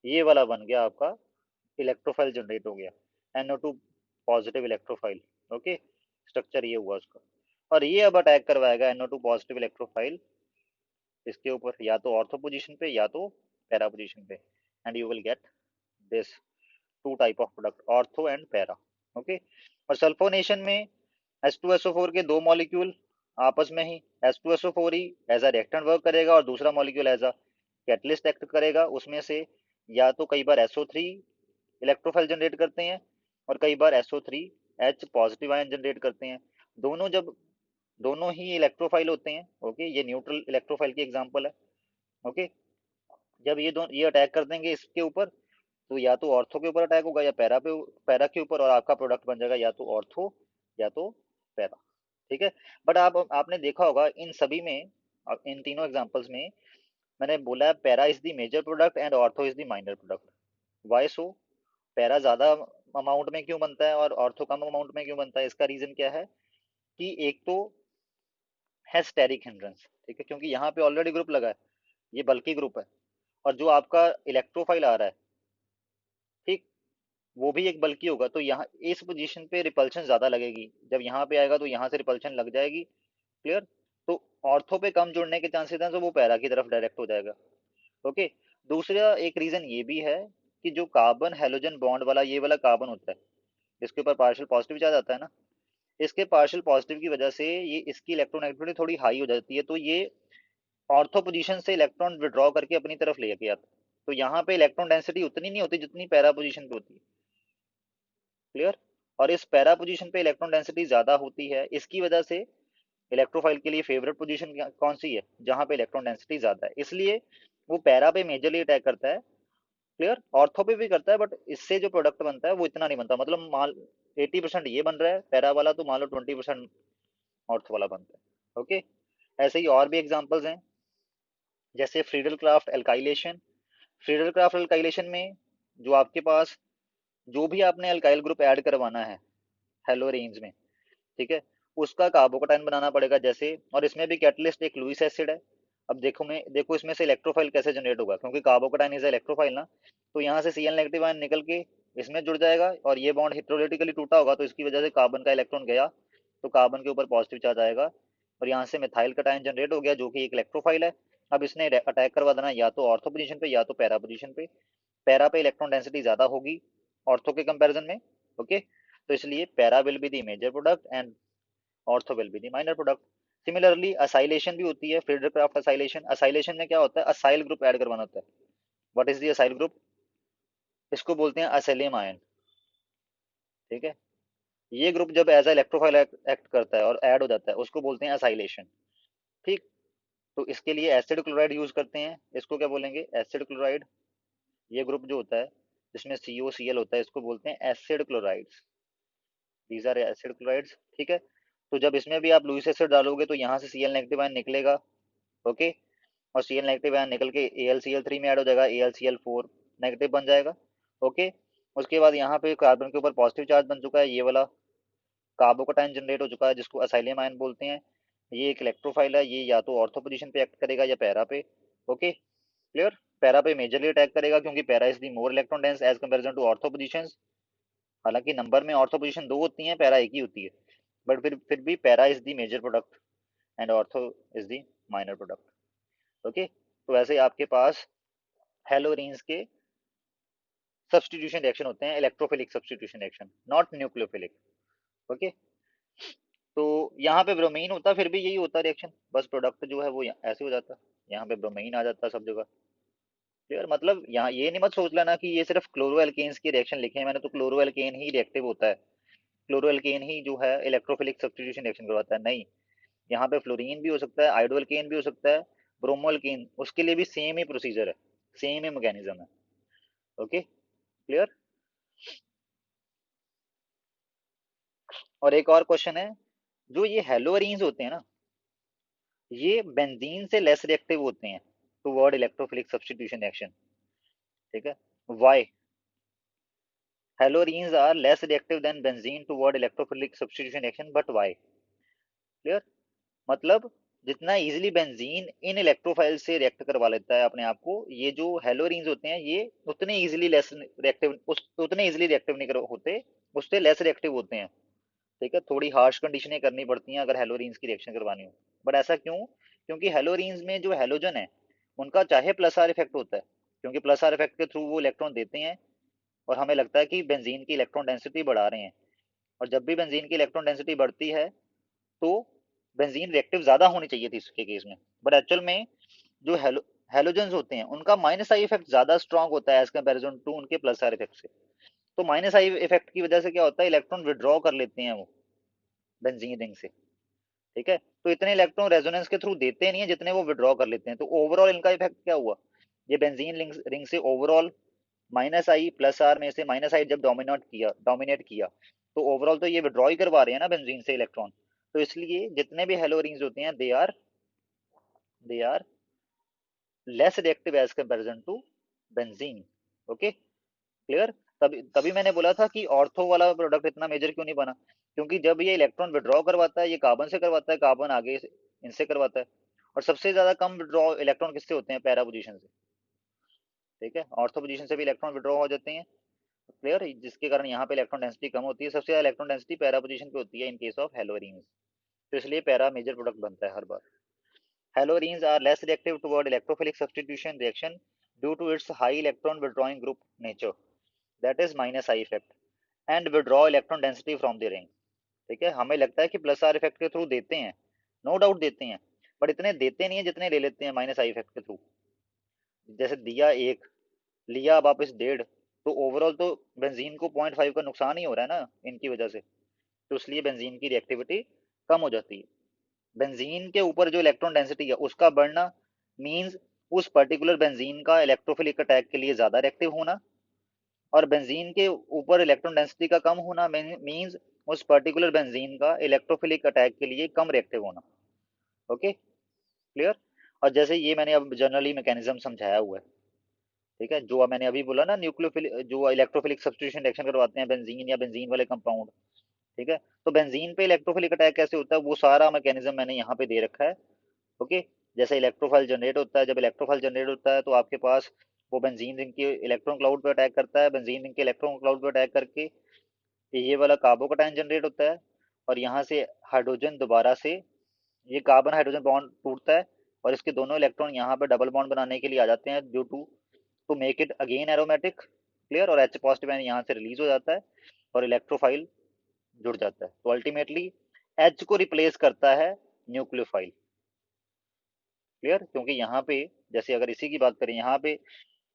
ये वाला बन गया आपका इलेक्ट्रोफाइल जनरेट हो गया, NO2 positive electrophile. Okay. Structure ये हुआ उसका, और ये अब अटैक करवाएगा NO2 पॉजिटिव इलेक्ट्रोफाइल इसके ऊपर, या तो ऑर्थो पोजीशन पे या तो पैरा पोजीशन पे, and you will get this two type of product, ortho and para. Okay. और सल्फोनेशन में H2SO4 के दो मॉलिक्यूल आपस में ही, H2SO4 ही एज अ रिएक्टेंट वर्क करेगा और दूसरा molecule as a catalyst act करेगा, उसमें से या तो कई बार SO3 इलेक्ट्रोफाइल जनरेट करते हैं और कई बार SO3H पॉजिटिव आयन जनरेट करते हैं। दोनों जब दोनों ही इलेक्ट्रोफाइल होते हैं, ओके, ये न्यूट्रल इलेक्ट्रोफाइल की एग्जांपल है। ओके। जब ये अटैक कर देंगे इसके ऊपर, तो या तो ऑर्थो के ऊपर अटैक होगा या पैरा के ऊपर, और आपका प्रोडक्ट बन जाएगा या तो ऑर्थो या तो पैरा। ठीक है। बट आपने देखा होगा इन सभी में, इन तीनों एग्जांपल्स में मैंने बोला है para is the major product and ortho is the minor product. Why so, para ज्यादा अमाउंट में क्यों बनता है और ऑर्थो कम अमाउंट में क्यों बनता है, इसका रीजन क्या है कि एक तो है स्टेरिक हिंड्रेंस, ठीक है, क्योंकि यहाँ पे ऑलरेडी ग्रुप लगा है, ये बल्कि ग्रुप है, और जो आपका इलेक्ट्रोफाइल आ रहा है, ठीक, वो भी एक बल्कि होगा, तो यहाँ इस पोजीशन पे रिपल्शन ज्यादा लगेगी, जब यहाँ पे आएगा तो यहाँ से रिपल्शन लग जाएगी। क्लियर। तो ऑर्थो पे कम जुड़ने के चांसेस हैं, तो वो पैरा की तरफ डायरेक्ट हो जाएगा। ओके। दूसरा एक रीजन ये भी है कि जो कार्बन हेलोजन बॉन्ड वाला ये वाला कार्बन होता है, इसके ऊपर पार्शियल पॉजिटिव चार्ज आता है ना, इसके पार्शियल पॉजिटिव की वजह से ये इसकी इलेक्ट्रोनेगेटिविटी थोड़ी हाई हो जाती है, तो ये ऑर्थो पोजीशन से इलेक्ट्रॉन विड्रॉ करके अपनी तरफ लेके आता है। तो यहाँ पे इलेक्ट्रॉन डेंसिटी उतनी नहीं होती जितनी पैरा पोजीशन पे होती है। क्लियर। और इस पैरा पोजीशन पे इलेक्ट्रॉन डेंसिटी ज्यादा होती है, इसकी वजह से इलेक्ट्रोफाइल के लिए फेवरेट पोजीशन कौन सी है, जहां पे इलेक्ट्रॉन डेंसिटी ज्यादा है, इसलिए वो पैरा पे मेजरली अटैक करता है। क्लियर। ऑर्थो पे भी करता है, बट इससे जो प्रोडक्ट बनता है वो इतना नहीं बनता, मतलब मान 80% ये बन रहा है पैरा वाला, तो मान लो 20% ऑर्थो वाला बनता है। ओके। ऐसे ही और भी एग्जांपल्स हैं, जैसे Friedel craft alkylation. Friedel craft alkylation में जो आपके पास जो भी आपने अल्काइल ग्रुप ऐड करवाना है हेलोरेन्स में, ठीक है, उसका कार्बोकटाइन बनाना पड़ेगा जैसे, और इसमें भी कैटलिस्ट एक लुईस एसिड है। अब देखो इसमें से इलेक्ट्रोफाइल कैसे जनरेट होगा, क्योंकि कार्बोकटाइन इज इलेक्ट्रोफाइल ना, तो यहाँ से Cl नेगेटिव आयन निकल के इसमें जुड़ जाएगा, और ये बॉन्ड हिस्टोलिटिकली टूटा होगा, तो इसकी वजह से कार्बन का इलेक्ट्रॉन गया, तो कार्बन के ऊपर पॉजिटिव चार्ज आएगा, और यहाँ से मिथाइल कटायन जनरेट हो गया जो कि एक इलेक्ट्रोफाइल है। अब इसने अटैक करवा देना या तो ऑर्थो पोजीशन पे या तो पैरा पोजीशन पे। पैरा पे इलेक्ट्रॉन डेंसिटी ज्यादा होगी ऑर्थो के कंपैरिजन में। ओके। तो इसलिए para will be the major product and ortho will be the minor product. Similarly acylation भी होती है, फ्रीडरक्राफ्ट असाइलेशन। असाइलेशन में क्या होता है, असाइल ग्रुप ऐड करवाना होता है। What is the acyl group, इसको बोलते हैं असेलियम आयन। ठीक है। ये ग्रुप जब एज इलेक्ट्रोफाइल एक्ट करता है और ऐड हो जाता है, उसको बोलते हैं असाइलेशन। ठीक। तो इसके लिए एसिड क्लोराइड यूज करते हैं, इसको क्या बोलेंगे, एसिड क्लोराइड। ये ग्रुप जो होता है जिसमें COCl होता है, इसको बोलते हैं acid chlorides. These are acid chlorides. ठीक है। तो जब इसमें भी आप लुईस एसिड डालोगे तो यहाँ से Cl नेगेटिव आयन निकलेगा। ओके। और Cl नेगेटिव आयन निकल के AlCl3 में ऐड हो जाएगा, AlCl4 नेगेटिव बन जाएगा। ओके। उसके बाद यहाँ पे कार्बन के ऊपर पॉजिटिव चार्ज बन चुका है, ये वाला कार्बोकटाइन जनरेट हो चुका है जिसको असाइलियम आयन बोलते हैं। ये एक इलेक्ट्रोफाइल है, ये या तो ऑर्थो पोजीशन पे एक्ट करेगा या पैरा पे। ओके। क्लियर। पैरा पे मेजरली अटैक करेगा क्योंकि para is the more electron dense as comparison to ortho position. हालांकि नंबर में ऑर्थो पोजीशन दो होती हैं, पैरा एक ही होती है, बट फिर भी para is the major product and ortho is the minor product. Okay. तो ऐसे आपके पास हेलोरीन्स के सब्सटीट्यूशन रिएक्शन होते हैं, electrophilic substitution reaction, not nucleophilic. Okay. तो यहाँ पे ब्रोमीन होता, फिर भी यही होता रिएक्शन, बस प्रोडक्ट जो है वो ऐसे हो जाता, यहाँ पे ब्रोमीन आ जाता सब जगह। क्लियर। मतलब यहाँ ये नहीं मत सोच लेना कि ये सिर्फ क्लोरो एल्केन्स की रिएक्शन लिखे हैं मैंने, तो क्लोरो एल्केन ही रिएक्टिव होता है, क्लोरो एल्केन ही जो है इलेक्ट्रोफिलिक सब्सटीट्यूशन रिएक्शन करवाता है, नहीं। यहाँ पे फ्लोरीन भी हो सकता है, आयोडो एल्केन भी हो सकता है, ब्रोमो एल्केन, उसके लिए भी सेम ही प्रोसीजर है, सेम ही मैकेनिज्म है। ओके। क्लियर। और एक और क्वेश्चन है, जो ये हेलोअरीन्स होते हैं ना, ये बेंजीन से लेस रिएक्टिव होते हैं टुवर्ड इलेक्ट्रोफिलिक सब्स्टिट्यूशन रिएक्शन। ठीक है। Why haloarenes are less reactive than benzene toward electrophilic substitution reaction, but why. Clear. मतलब जितना इजीली बेंजीन इन इलेक्ट्रोफाइल से रिएक्ट करवा लेता है अपने आप को, ये जो हेलोरीन्स होते हैं ये उतने इजीली लेस रिएक्टिव, उतने इजीली रिएक्टिव नहीं होते, उससे लेस रिएक्टिव होते हैं। ठीक है। थोड़ी हार्श कंडीशनें करनी पड़ती हैं अगर हेलोरीन्स की रिएक्शन करवानी हो, बट ऐसा क्यों, क्योंकि हेलोरीन्स में जो हेलोजन है उनका चाहे प्लस आर इफेक्ट होता है, क्योंकि प्लस आर इफेक्ट के थ्रू वो इलेक्ट्रॉन देते हैं, और हमें लगता है कि बेंजीन की इलेक्ट्रॉन डेंसिटी बढ़ा रहे हैं, और जब भी बेंजीन की इलेक्ट्रॉन डेंसिटी बढ़ती है तो बेंजीन रिएक्टिव ज्यादा होनी चाहिए थी इसके केस में, बट एक्चुअल में जो हेलोजन्स होते हैं उनका माइनस आई इफेक्ट ज्यादा स्ट्रांग होता है एज कंपेरिजन टू उनके प्लस आर इफेक्ट से। तो माइनस आई इफेक्ट की वजह से क्या होता है, इलेक्ट्रॉन विड्रॉ कर लेते हैं वो बेंजीन रिंग से। ठीक है। तो इतने इलेक्ट्रॉन रेजोनेंस के थ्रू देते नहीं है जितने वो विड्रॉ कर लेते हैं, तो ओवरऑल इनका इफेक्ट क्या हुआ, ये बेंजीन रिंग से overall minus I plus R में से माइनस आई जब डोमिनेट किया तो ओवरऑल तो ये विड्रॉ ही करवा रहे हैं ना बेंजीन से इलेक्ट्रॉन। तो इसलिए जितने भी हेलो रिंग्स होते हैं they are less reactive as comparison to benzene. Okay. Clear. तभी तभी मैंने बोला था कि ऑर्थो वाला प्रोडक्ट इतना मेजर क्यों नहीं बना, क्योंकि जब ये इलेक्ट्रॉन विड्रॉ करवाता है ये कार्बन से करवाता है, कार्बन आगे इनसे करवाता है, और सबसे ज्यादा कम विड्रॉ इलेक्ट्रॉन किससे होते हैं, पैरा पोजीशन से। ठीक है। ऑर्थो पोजीशन से भी इलेक्ट्रॉन विड्रॉ हो जाते हैं। क्लियर। जिसके कारण यहाँ पे इलेक्ट्रॉन डेंसिटी कम होती है, सबसे ज्यादा इलेक्ट्रॉन डेंसिटी पैरा पोजीशन पे होती है इन केस ऑफ हेलोरीन्स, तो इसलिए पैरा मेजर प्रोडक्ट बनता है हर बार। Haloarenes are less reactive toward electrophilic substitution reaction due to its high electron withdrawing group nature, that is minus I effect, and withdraw electron density from the ring. ठीक है, हमें लगता है कि प्लस आर इफेक्ट के through देते हैं, no doubt देते हैं, बट इतने देते नहीं है जितने ले लेते हैं माइनस आई इफेक्ट के थ्रू। जैसे दिया एक, लिया अब वापस 1.5, तो ओवरऑल तो बेंजीन को 0.5 का नुकसान ही हो रहा है ना इनकी वजह से। तो इसलिए बेंजीन की रिएक्टिविटी कम हो जाती है। बेंजीन के ऊपर जो इलेक्ट्रॉन डेंसिटी है उसका बढ़ना मींस उस पर्टिकुलर बेंजीन का इलेक्ट्रोफिलिक अटैक के लिए ज्यादा रिएक्टिव होना, और बेंजीन के ऊपर इलेक्ट्रॉन डेंसिटी का कम होना मींस उस पर्टिकुलर बेंजीन का इलेक्ट्रोफिलिक अटैक के लिए कम रिएक्टिव होना। Okay, clear. और जैसे ये मैंने अब जनरली मैकेनिज्म समझाया हुआ है, ठीक है, जो मैंने अभी बोला ना, न्यूक्लियोफिलिक जो इलेक्ट्रोफिलिक सब्स्टिट्यूशन रिएक्शन करवाते हैं बेंजीन या बेंजीन वाले कंपाउंड, ठीक है, तो बेंजीन पे इलेक्ट्रोफिलिक अटैक कैसे होता है वो सारा मैकेनिज्म मैंने यहाँ पे दे रखा है। ओके, जैसे इलेक्ट्रोफाइल जनरेट होता है, जब इलेक्ट्रोफाइल जनरेट होता है तो आपके पास वो बेंजीन रिंग के इलेक्ट्रॉन क्लाउड पे अटैक करता है, बेंजीन रिंग के इलेक्ट्रॉन क्लाउड पे अटैक करके ये वाला कार्बोकटायन जनरेट होता है, और यहाँ से हाइड्रोजन दोबारा से, ये कार्बन हाइड्रोजन बॉन्ड टूटता है और इसके दोनों इलेक्ट्रॉन यहाँ पे डबल बॉन्ड बनाने के लिए आ जाते हैं, due to make it again aromatic, clear, और एच पॉजिटिव आयन यहाँ से रिलीज हो जाता है और इलेक्ट्रोफाइल जुड़ जाता है। तो अल्टीमेटली एच को रिप्लेस करता है न्यूक्लियोफाइल, क्लियर, क्योंकि यहाँ पे जैसे अगर इसी की बात करें, यहाँ पे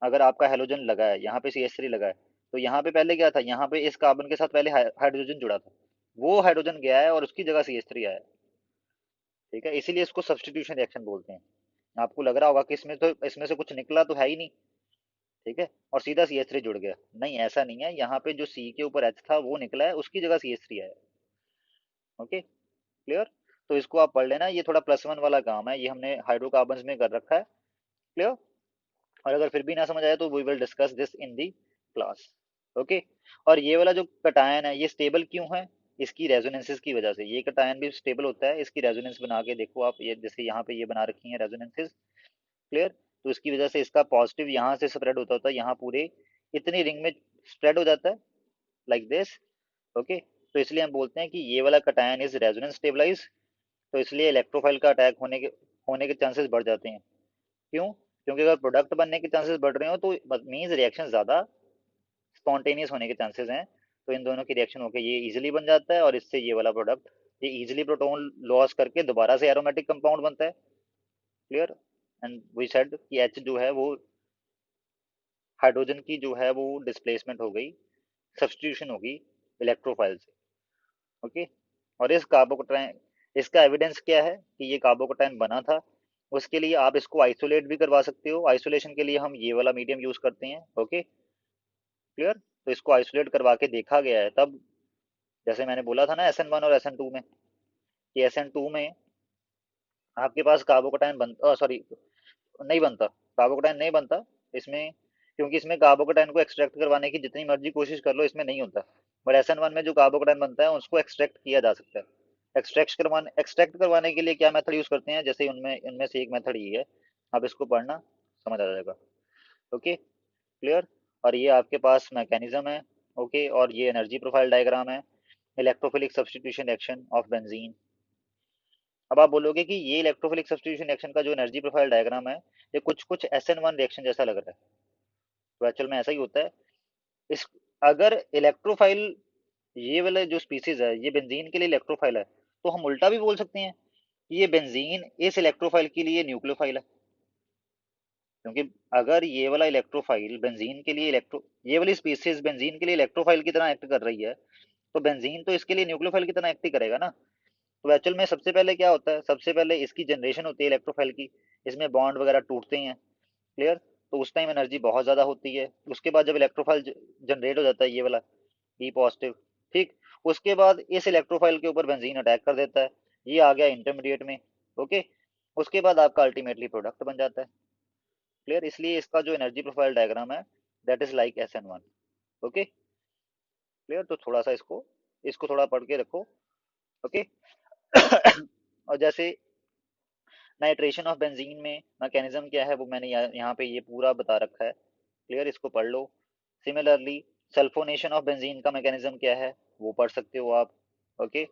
अगर आपका हेलोजन लगा है, यहाँ पे CH3 लगा है, तो यहाँ पे पहले क्या था, यहाँ पे इस कार्बन के साथ पहले हाइड्रोजन जुड़ा था, वो हाइड्रोजन गया है और उसकी जगह CH3 आया है, ठीक है, इसीलिए इसको सब्स्टिट्यूशन रिएक्शन बोलते हैं। आपको लग रहा होगा कि इसमें से कुछ निकला तो है ही नहीं, ठीक है, और सीधा CH3 जुड़ गया, नहीं ऐसा नहीं है, यहाँ पे जो C के ऊपर H था वो निकला है, उसकी जगह CH3 आया। Okay, clear. तो इसको आप पढ़ लेना, ये थोड़ा +1 वाला काम है, ये हमने हाइड्रोकार्बन्स में कर रखा है, क्लियर। और अगर फिर भी ना समझ आए तो we will discuss this in the class. Okay, और ये वाला जो कटायन है ये स्टेबल क्यों है, इसकी रेजोनेंसेस की वजह से। ये कटायन भी स्टेबल होता है, इसकी रेजोनेंस बना के देखो आप, ये जैसे यहाँ पे ये बना रखी है रेजोनेंसेस, क्लियर। तो इसकी वजह से इसका पॉजिटिव यहाँ से स्प्रेड होता होता है, यहाँ पूरे इतनी रिंग में स्प्रेड हो जाता है, लाइक दिस। ओके, तो इसलिए हम बोलते हैं कि ये वाला कटायन इज रेजोनेंस स्टेबलाइज, तो इसलिए इलेक्ट्रोफाइल का अटैक होने के चांसेस बढ़ जाते हैं। क्यों? क्योंकि अगर प्रोडक्ट बनने के चांसेस बढ़ रहे हो तो मीन्स रिएक्शन ज़्यादा स्पॉन्टेनियस होने के चांसेस हैं, तो इन दोनों की रिएक्शन होकर ये इजीली बन जाता है और इससे ये वाला प्रोडक्ट ये इजीली प्रोटॉन लॉस करके दोबारा से एरोमेटिक कंपाउंड बनता है, क्लियर। एंड वी सेड कि एच जो है वो हाइड्रोजन की जो है वो डिस्प्लेसमेंट हो गई, सब्स्टिट्यूशन होगी इलेक्ट्रोफाइल से। ओके, और इस कार्बोकटाइन, इसका एविडेंस क्या है कि ये कार्बोकटाइन बना था, उसके लिए आप इसको आइसोलेट भी करवा सकते हो, आइसोलेशन के लिए हम ये वाला मीडियम यूज करते हैं। Okay, clear. तो इसको आइसोलेट करवा के देखा गया है, तब जैसे मैंने बोला था ना SN1 और SN2 में, कि SN2 में आपके पास कार्बोकटाइन सॉरी नहीं बनता, कार्बोकटाइन नहीं बनता इसमें, क्योंकि इसमें कार्बोकटाइन को एक्सट्रैक्ट करवाने की जितनी मर्जी कोशिश कर लो इसमें नहीं होता। बट SN1 में जो कार्बोकटाइन बनता है उसको एक्सट्रैक्ट किया जा सकता है। एक्सट्रैक्ट करवाने के लिए क्या मेथड यूज करते हैं, जैसे उनमें इनमें से एक मेथड ये है, आप इसको पढ़ना समझ आ जाएगा। Okay, clear. और ये आपके पास मैकेनिज्म है। ओके, और ये एनर्जी प्रोफाइल डायग्राम है, electrophilic substitution reaction of benzene. अब आप बोलोगे कि ये इलेक्ट्रोफिलिक सब्स्टिट्यूशन रिएक्शन का जो एनर्जी प्रोफाइल डायग्राम है ये कुछ कुछ SN1 रिएक्शन जैसा लग रहा है, तो एक्चुअल में ऐसा ही होता है। इस अगर इलेक्ट्रोफाइल, ये वाला जो स्पीसीज है ये बेंजीन के लिए इलेक्ट्रोफाइल है, तो हम उल्टा भी बोल सकते हैं कि ये बेंजीन इस इलेक्ट्रोफाइल के लिए न्यूक्लियोफाइल है, क्योंकि अगर ये वाला इलेक्ट्रोफाइल बेंजीन के लिए ये वाली स्पीसीज बेंजीन के लिए इलेक्ट्रोफाइल की तरह एक्ट कर रही है, तो बेंजीन तो इसके लिए न्यूक्लियोफाइल की तरह एक्ट ही करेगा ना। तो एक्चुअल में सबसे पहले क्या होता है, सबसे पहले इसकी जनरेशन होती है इलेक्ट्रोफाइल की, इसमें बॉन्ड वगैरह टूटते हैं, क्लियर। तो उस टाइम एनर्जी बहुत ज़्यादा होती है, उसके बाद जब इलेक्ट्रोफाइल जनरेट हो जाता है ये वाला ई पॉजिटिव, ठीक, उसके बाद इस इलेक्ट्रोफाइल के ऊपर बेंजीन अटैक कर देता है, ये आ गया इंटरमीडिएट में। ओके, उसके बाद आपका अल्टीमेटली प्रोडक्ट बन जाता है, क्लियर। इसलिए इसका जो एनर्जी प्रोफाइल डायग्राम है that is like SN1। Okay, clear. तो थोड़ा सा इसको इसको थोड़ा पढ़ के रखो। ओके और जैसे नाइट्रेशन ऑफ बेंजीन में मैकेनिज्म क्या है वो मैंने यहाँ पे ये पूरा बता रखा है, क्लियर, इसको पढ़ लो। सिमिलरली सल्फोनेशन ऑफ बेंजीन का मैकेनिज्म क्या है वो पढ़ सकते हो आप। ओके,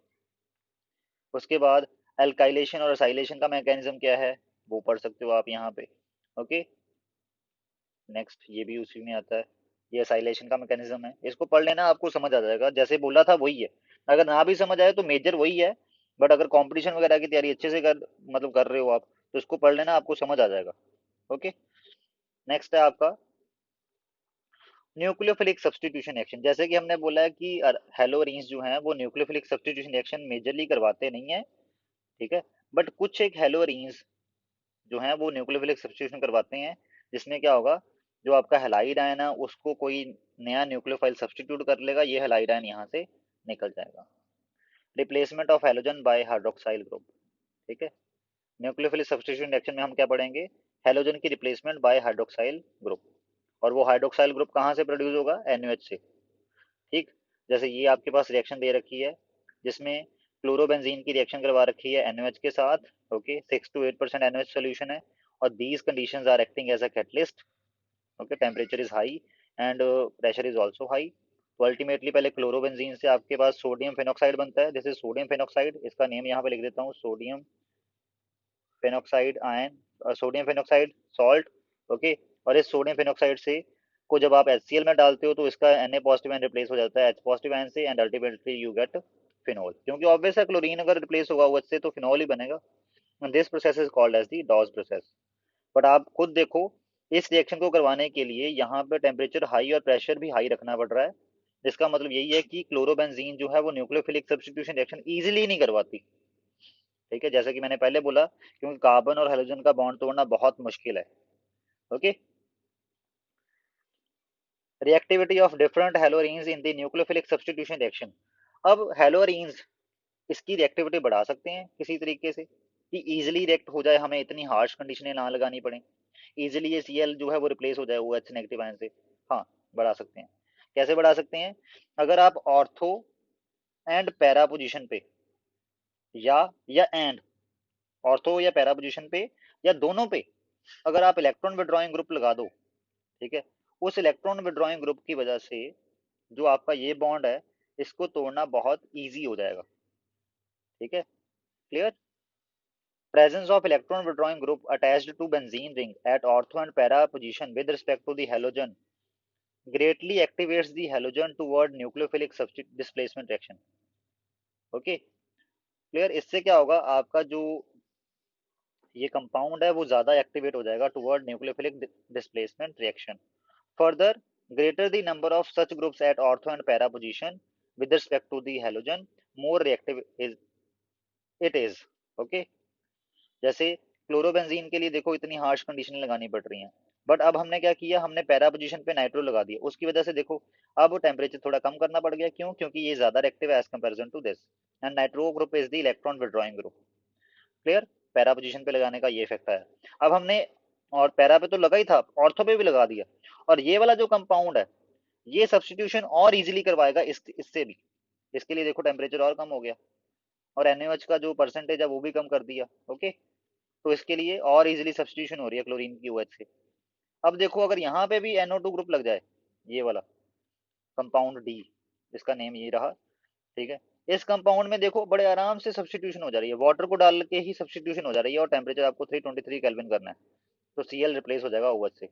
उसके बाद एल्काइलेशन और असाइलेशन का मैकेनिज्म क्या है वो पढ़ सकते हो आप यहाँ पे। ओके, नेक्स्ट ये भी उसी में आता है, ये असाइलेशन का मैकेनिज्म है, इसको पढ़ लेना आपको समझ आ जाएगा, जैसे बोला था वही है। अगर ना भी समझ आए तो मेजर वही है, बट अगर कंपटीशन वगैरह की तैयारी अच्छे से कर रहे हो आप, तो इसको पढ़ लेना, आपको समझ आ जाएगा। ओके। नेक्स्ट है आपका न्यूक्लियोफिलिक सब्स्टिट्यूशन रिएक्शन। जैसे कि हमने बोला है कि हेलोरीन्स जो हैं वो न्यूक्लियोफिलिक सब्स्टिट्यूशन रिएक्शन मेजरली करवाते नहीं है, ठीक है। बट कुछ एक हेलोरीन्स जो हैं वो न्यूक्लियोफिलिक सब्स्टिट्यूशन करवाते हैं, जिसमें क्या होगा, जो आपका हेलाइड आयन है उसको कोई नया न्यूक्लियोफाइल सब्स्टिट्यूट कर लेगा, ये हेलाइड आयन यहाँ से निकल जाएगा। Replacement of halogen by hydroxyl group, ठीक है। न्यूक्लियोफिलिक सब्स्टिट्यूशन रिएक्शन में हम क्या पढ़ेंगे, हेलोजन की रिप्लेसमेंट बाय हाइड्रोक्साइल ग्रुप। और वो हाइड्रोक्साइल ग्रुप कहाँ से प्रोड्यूस होगा, NaOH से, ठीक। जैसे ये आपके पास रिएक्शन दे रखी है, जिसमें क्लोरोबेंजीन की रिएक्शन करवा रखी है NaOH के साथ, ओके। 6 to 8% NaOH सोल्यूशन है, और these conditions are acting as a catalyst, okay. Temperature is high and pressure is also high. तो अल्टीमेटली पहले क्लोरोबेंजीन से आपके पास सोडियम फेनोक्साइड बनता है, दिस इज सोडियम फेनोक्साइड, इसका नेम यहाँ पे लिख देता हूँ, sodium phenoxide ion, sodium phenoxide salt, okay. और इस सोडियम फेनोक्साइड से को जब आप HCl में डालते हो तो इसका Na पॉजिटिव आयन रिप्लेस हो जाता है H पॉजिटिव आयन से, and ultimately you get phenol, क्योंकि ऑब्वियस है क्लोरीन अगर रिप्लेस होगा OH से तो फिनोल ही बनेगा। This process is called as the Dow's process. But आप खुद देखो, इस रिएक्शन को करवाने के लिए यहाँ पे टेम्परेचर हाई और प्रेशर भी हाई रखना पड़ रहा है, जिसका मतलब यही है कि क्लोरोबेंजीन जो है वो न्यूक्लियोफिलिक सब्स्टिट्यूशन रिएक्शन इजीली नहीं करवाती, ठीक है। जैसे कि मैंने पहले बोला, क्योंकि कार्बन और हाइड्रोजन का बॉन्ड तोड़ना बहुत मुश्किल है, okay. Reactivity of different haloarenes in the nucleophilic substitution reaction. अब हेलोरीन्स इसकी रिएक्टिविटी बढ़ा सकते हैं किसी तरीके से कि इजीली रिएक्ट हो जाए, हमें इतनी हार्श कंडीशनें ना लगानी पड़े, इजीली ये Cl जो है वो रिप्लेस हो जाए OH नेगेटिव आयन से। हाँ, बढ़ा सकते हैं। कैसे बढ़ा सकते हैं, अगर आप ऑर्थो एंड पैरा पोजीशन पे, या एंड ऑर्थो या पैरा पोजीशन पे, या दोनों पे, अगर आप इलेक्ट्रॉन विड्रॉइंग ग्रुप लगा दो, ठीक है, उस इलेक्ट्रॉन विड्रॉइंग ग्रुप की वजह से जो आपका ये बॉन्ड है इसको तोड़ना बहुत इजी हो जाएगा, ठीक है। Clear. Presence of electron withdrawing group attached to benzene ring at ortho and para position with respect to the halogen greatly activates the halogen toward nucleophilic displacement reaction, okay. Clear. इससे क्या होगा, आपका जो ये कंपाउंड है वो ज्यादा activate हो जाएगा toward nucleophilic displacement reaction. Further, greater the number of such groups at ortho and para position with respect to the halogen, more reactive is it is, okay. जैसे क्लोरोबेंजीन के लिए देखो इतनी हार्श कंडीशन लगानी पड़ रही हैं, बट अब हमने क्या किया, हमने पैरा पोजीशन पे नाइट्रो लगा दिया, उसकी वजह से देखो अब टेम्परेचर थोड़ा कम करना पड़ गया, क्यों, क्योंकि ये ज्यादा एक्टिव है as comparison to this, and nitro group is the electron withdrawing group. Clear. Para position पे लगाने का ये इफेक्ट है। अब हमने, और पैरा पे तो लगा ही था, ऑर्थो पे भी लगा दिया, और ये वाला जो कंपाउंड है ये सब्सटीट्यूशन और इजीली करवाएगा इससे भी। इसके लिए देखो टेम्परेचर और कम हो गया, और NaOH का जो परसेंटेज है वो भी कम कर दिया, ओके। तो इसके लिए और इजीली सब्सटीट्यूशन हो रही है क्लोरीन की OH से। अब देखो अगर यहाँ पे भी NO2 ग्रुप लग जाए, ये वाला कंपाउंड डी, इसका नेम ये रहा, ठीक है। इस कंपाउंड में देखो बड़े आराम से सब्सटीट्यूशन हो जा रही है, वाटर को डाल के ही सब्सटीट्यूशन हो जा रही है, और टेम्परेचर आपको 323 केल्विन करना है, तो Cl रिप्लेस हो जाएगा OH से,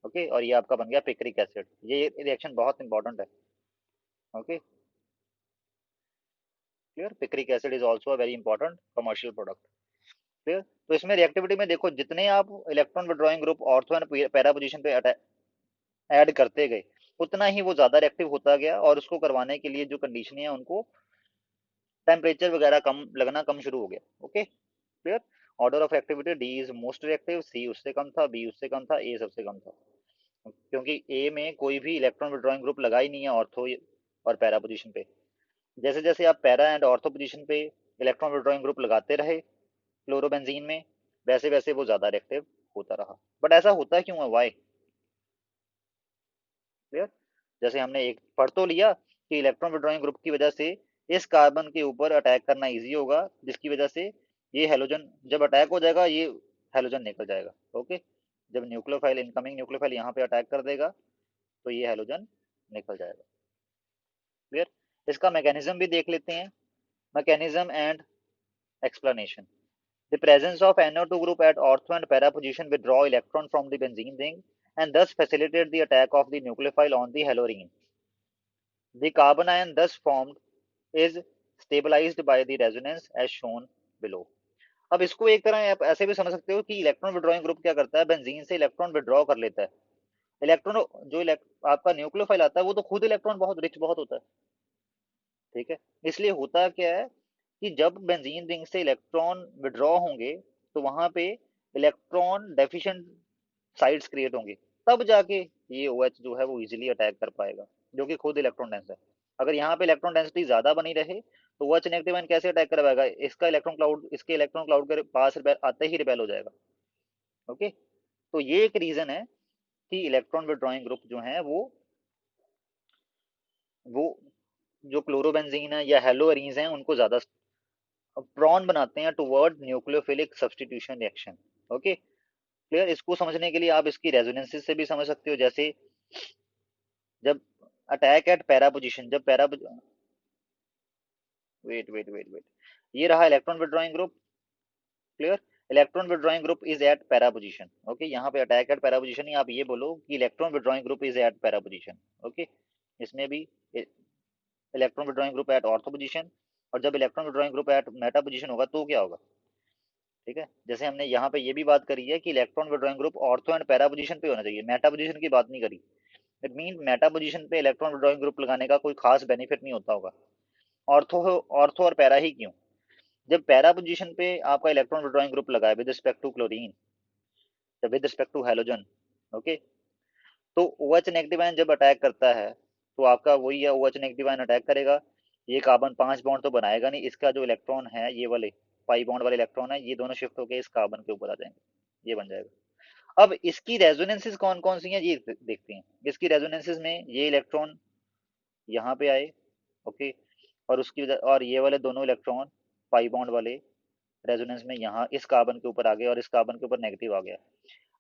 ओके। और ये आपका बन गया पिक्रिक एसिड। ये रिएक्शन बहुत इंपॉर्टेंट है, okay. Clear. Picric acid is also a very important commercial product. Clear. तो इसमें रिएक्टिविटी में देखो जितने आप electron withdrawing group ortho and para position पे ऐड करते गए, उतना ही वो ज्यादा रिएक्टिव होता गया, और उसको करवाने के लिए जो कंडीशन है उनको टेम्परेचर वगैरह कम लगना कम शुरू हो गया, okay. Clear. Order of activity, D is most reactive, C उससे कम था, बी उससे कम था, ए सबसे कम था, क्योंकि ए में कोई भी इलेक्ट्रॉन विड्रॉइंग ग्रुप लगा ही नहीं है ऑर्थो और पैरा पोजीशन पे। जैसे जैसे आप पैरा एंड ऑर्थो पोजीशन पे इलेक्ट्रॉन विड्रॉइंग ग्रुप लगाते रहे क्लोरोबेंजीन में, वैसे वैसे वो ज्यादा रिएक्टिव होता रहा। बट ऐसा होता क्यों है, वाई। क्लियर। जैसे हमने एक पढ़ तो लिया कि इलेक्ट्रॉन विड्रॉइंग ग्रुप की वजह से इस कार्बन के ऊपर अटैक करना इजी होगा, जिसकी वजह से ये हेलोजन जब अटैक हो जाएगा ये हेलोजन निकल जाएगा, ओके। जब न्यूक्लियोफाइल, इनकमिंग न्यूक्लियोफाइल यहाँ पे अटैक कर देगा तो ये हेलोजन निकल जाएगा। क्लियर। इसका मैकेनिज्म भी देख लेते हैं, mechanism and explanation. The presence of NO2 group at ortho and para position withdraw electron from the benzene ring and thus facilitate the attack of the nucleophile on the halorine. The carbon ion thus formed is stabilized by the resonance as shown below. अब इसको एक तरह आप ऐसे भी समझ सकते हो कि इलेक्ट्रॉन विड्रॉइंग ग्रुप क्या करता है, बेंजीन से इलेक्ट्रॉन विड्रॉ कर लेता है। इलेक्ट्रॉन जो आपका न्यूक्लियोफाइल आता है वो तो खुद इलेक्ट्रॉन बहुत रिच बहुत होता है, ठीक है। इसलिए होता क्या है कि जब बेंजीन रिंग से इलेक्ट्रॉन विड्रॉ होंगे तो वहां पे इलेक्ट्रॉन डेफिशिएंट साइड्स क्रिएट होंगे, तब जाके ये OH जो है वो इजीली अटैक कर पाएगा, जो कि खुद इलेक्ट्रॉन डेंस है। अगर यहाँ पे इलेक्ट्रॉन डेंसिटी ज्यादा बनी रहे तो OH नेगेटिव आयन कैसे अटैक कर पाएगा, इसका इलेक्ट्रॉन क्लाउड इसके इलेक्ट्रॉन क्लाउड के पास आते ही रिपेल हो जाएगा। ओके, तो ये एक रीजन है कि इलेक्ट्रॉन विड्रॉइंग ग्रुप जो है वो जो क्लोरोबेंजीन है या हेलोअरीन्स हैं उनको ज्यादा प्रॉन बनाते हैं toward nucleophilic substitution reaction. Okay clear. इसको समझने के लिए आप इसकी रेजोनेंसेस से भी समझ सकते हो, जैसे जब अटैक एट पैरा पोजीशन, जब para wait wait wait wait ये रहा electron withdrawing group, clear. Electron withdrawing group is at para position. Okay, यहाँ पे अटैक एट पैरा पोजीशन, आप ये बोलो कि electron withdrawing group is at para position. Okay, इसमें भी electron withdrawing group at ortho position, और जब electron withdrawing group at meta position होगा तो क्या होगा, ठीक है। जैसे हमने यहाँ पे ये भी बात करी है कि electron withdrawing group ortho and para position पे होना चाहिए, मेटा पोजीशन की बात नहीं करी। इट मीन मेटा पोजीशन पे इलेक्ट्रॉन विड्रॉइंग ग्रुप लगाने का कोई खास बेनिफिट नहीं होता होगा। ऑर्थो ऑर्थो और पैरा ही क्यों, जब पैरा पोजीशन पे आपका इलेक्ट्रॉन विड्रॉइंग ग्रुप लगा है with respect to chlorine, with respect to halogen, okay, तो OH नेगेटिव आयन जब अटैक करता है तो आपका वही है, OH नेगेटिव आयन अटैक करेगा, ये कार्बन 5 बॉन्ड तो बनाएगा नहीं, इसका जो इलेक्ट्रॉन है ये वाले 5 बॉन्ड वाले इलेक्ट्रॉन है, ये दोनों शिफ्ट होकर इस कार्बन के ऊपर आ जाएंगे, ये बन जाएगा। अब इसकी रेजोनेंसेस कौन कौन सी हैं ये देखते हैं। इसकी रेजोनेंसेस में ये इलेक्ट्रॉन यहाँ पे आए, ओके, और उसकी वजह और ये वाले दोनों इलेक्ट्रॉन 5 बॉन्ड वाले रेजोनेंस में यहाँ इस कार्बन के ऊपर आ गए और इस कार्बन के ऊपर नेगेटिव आ गया।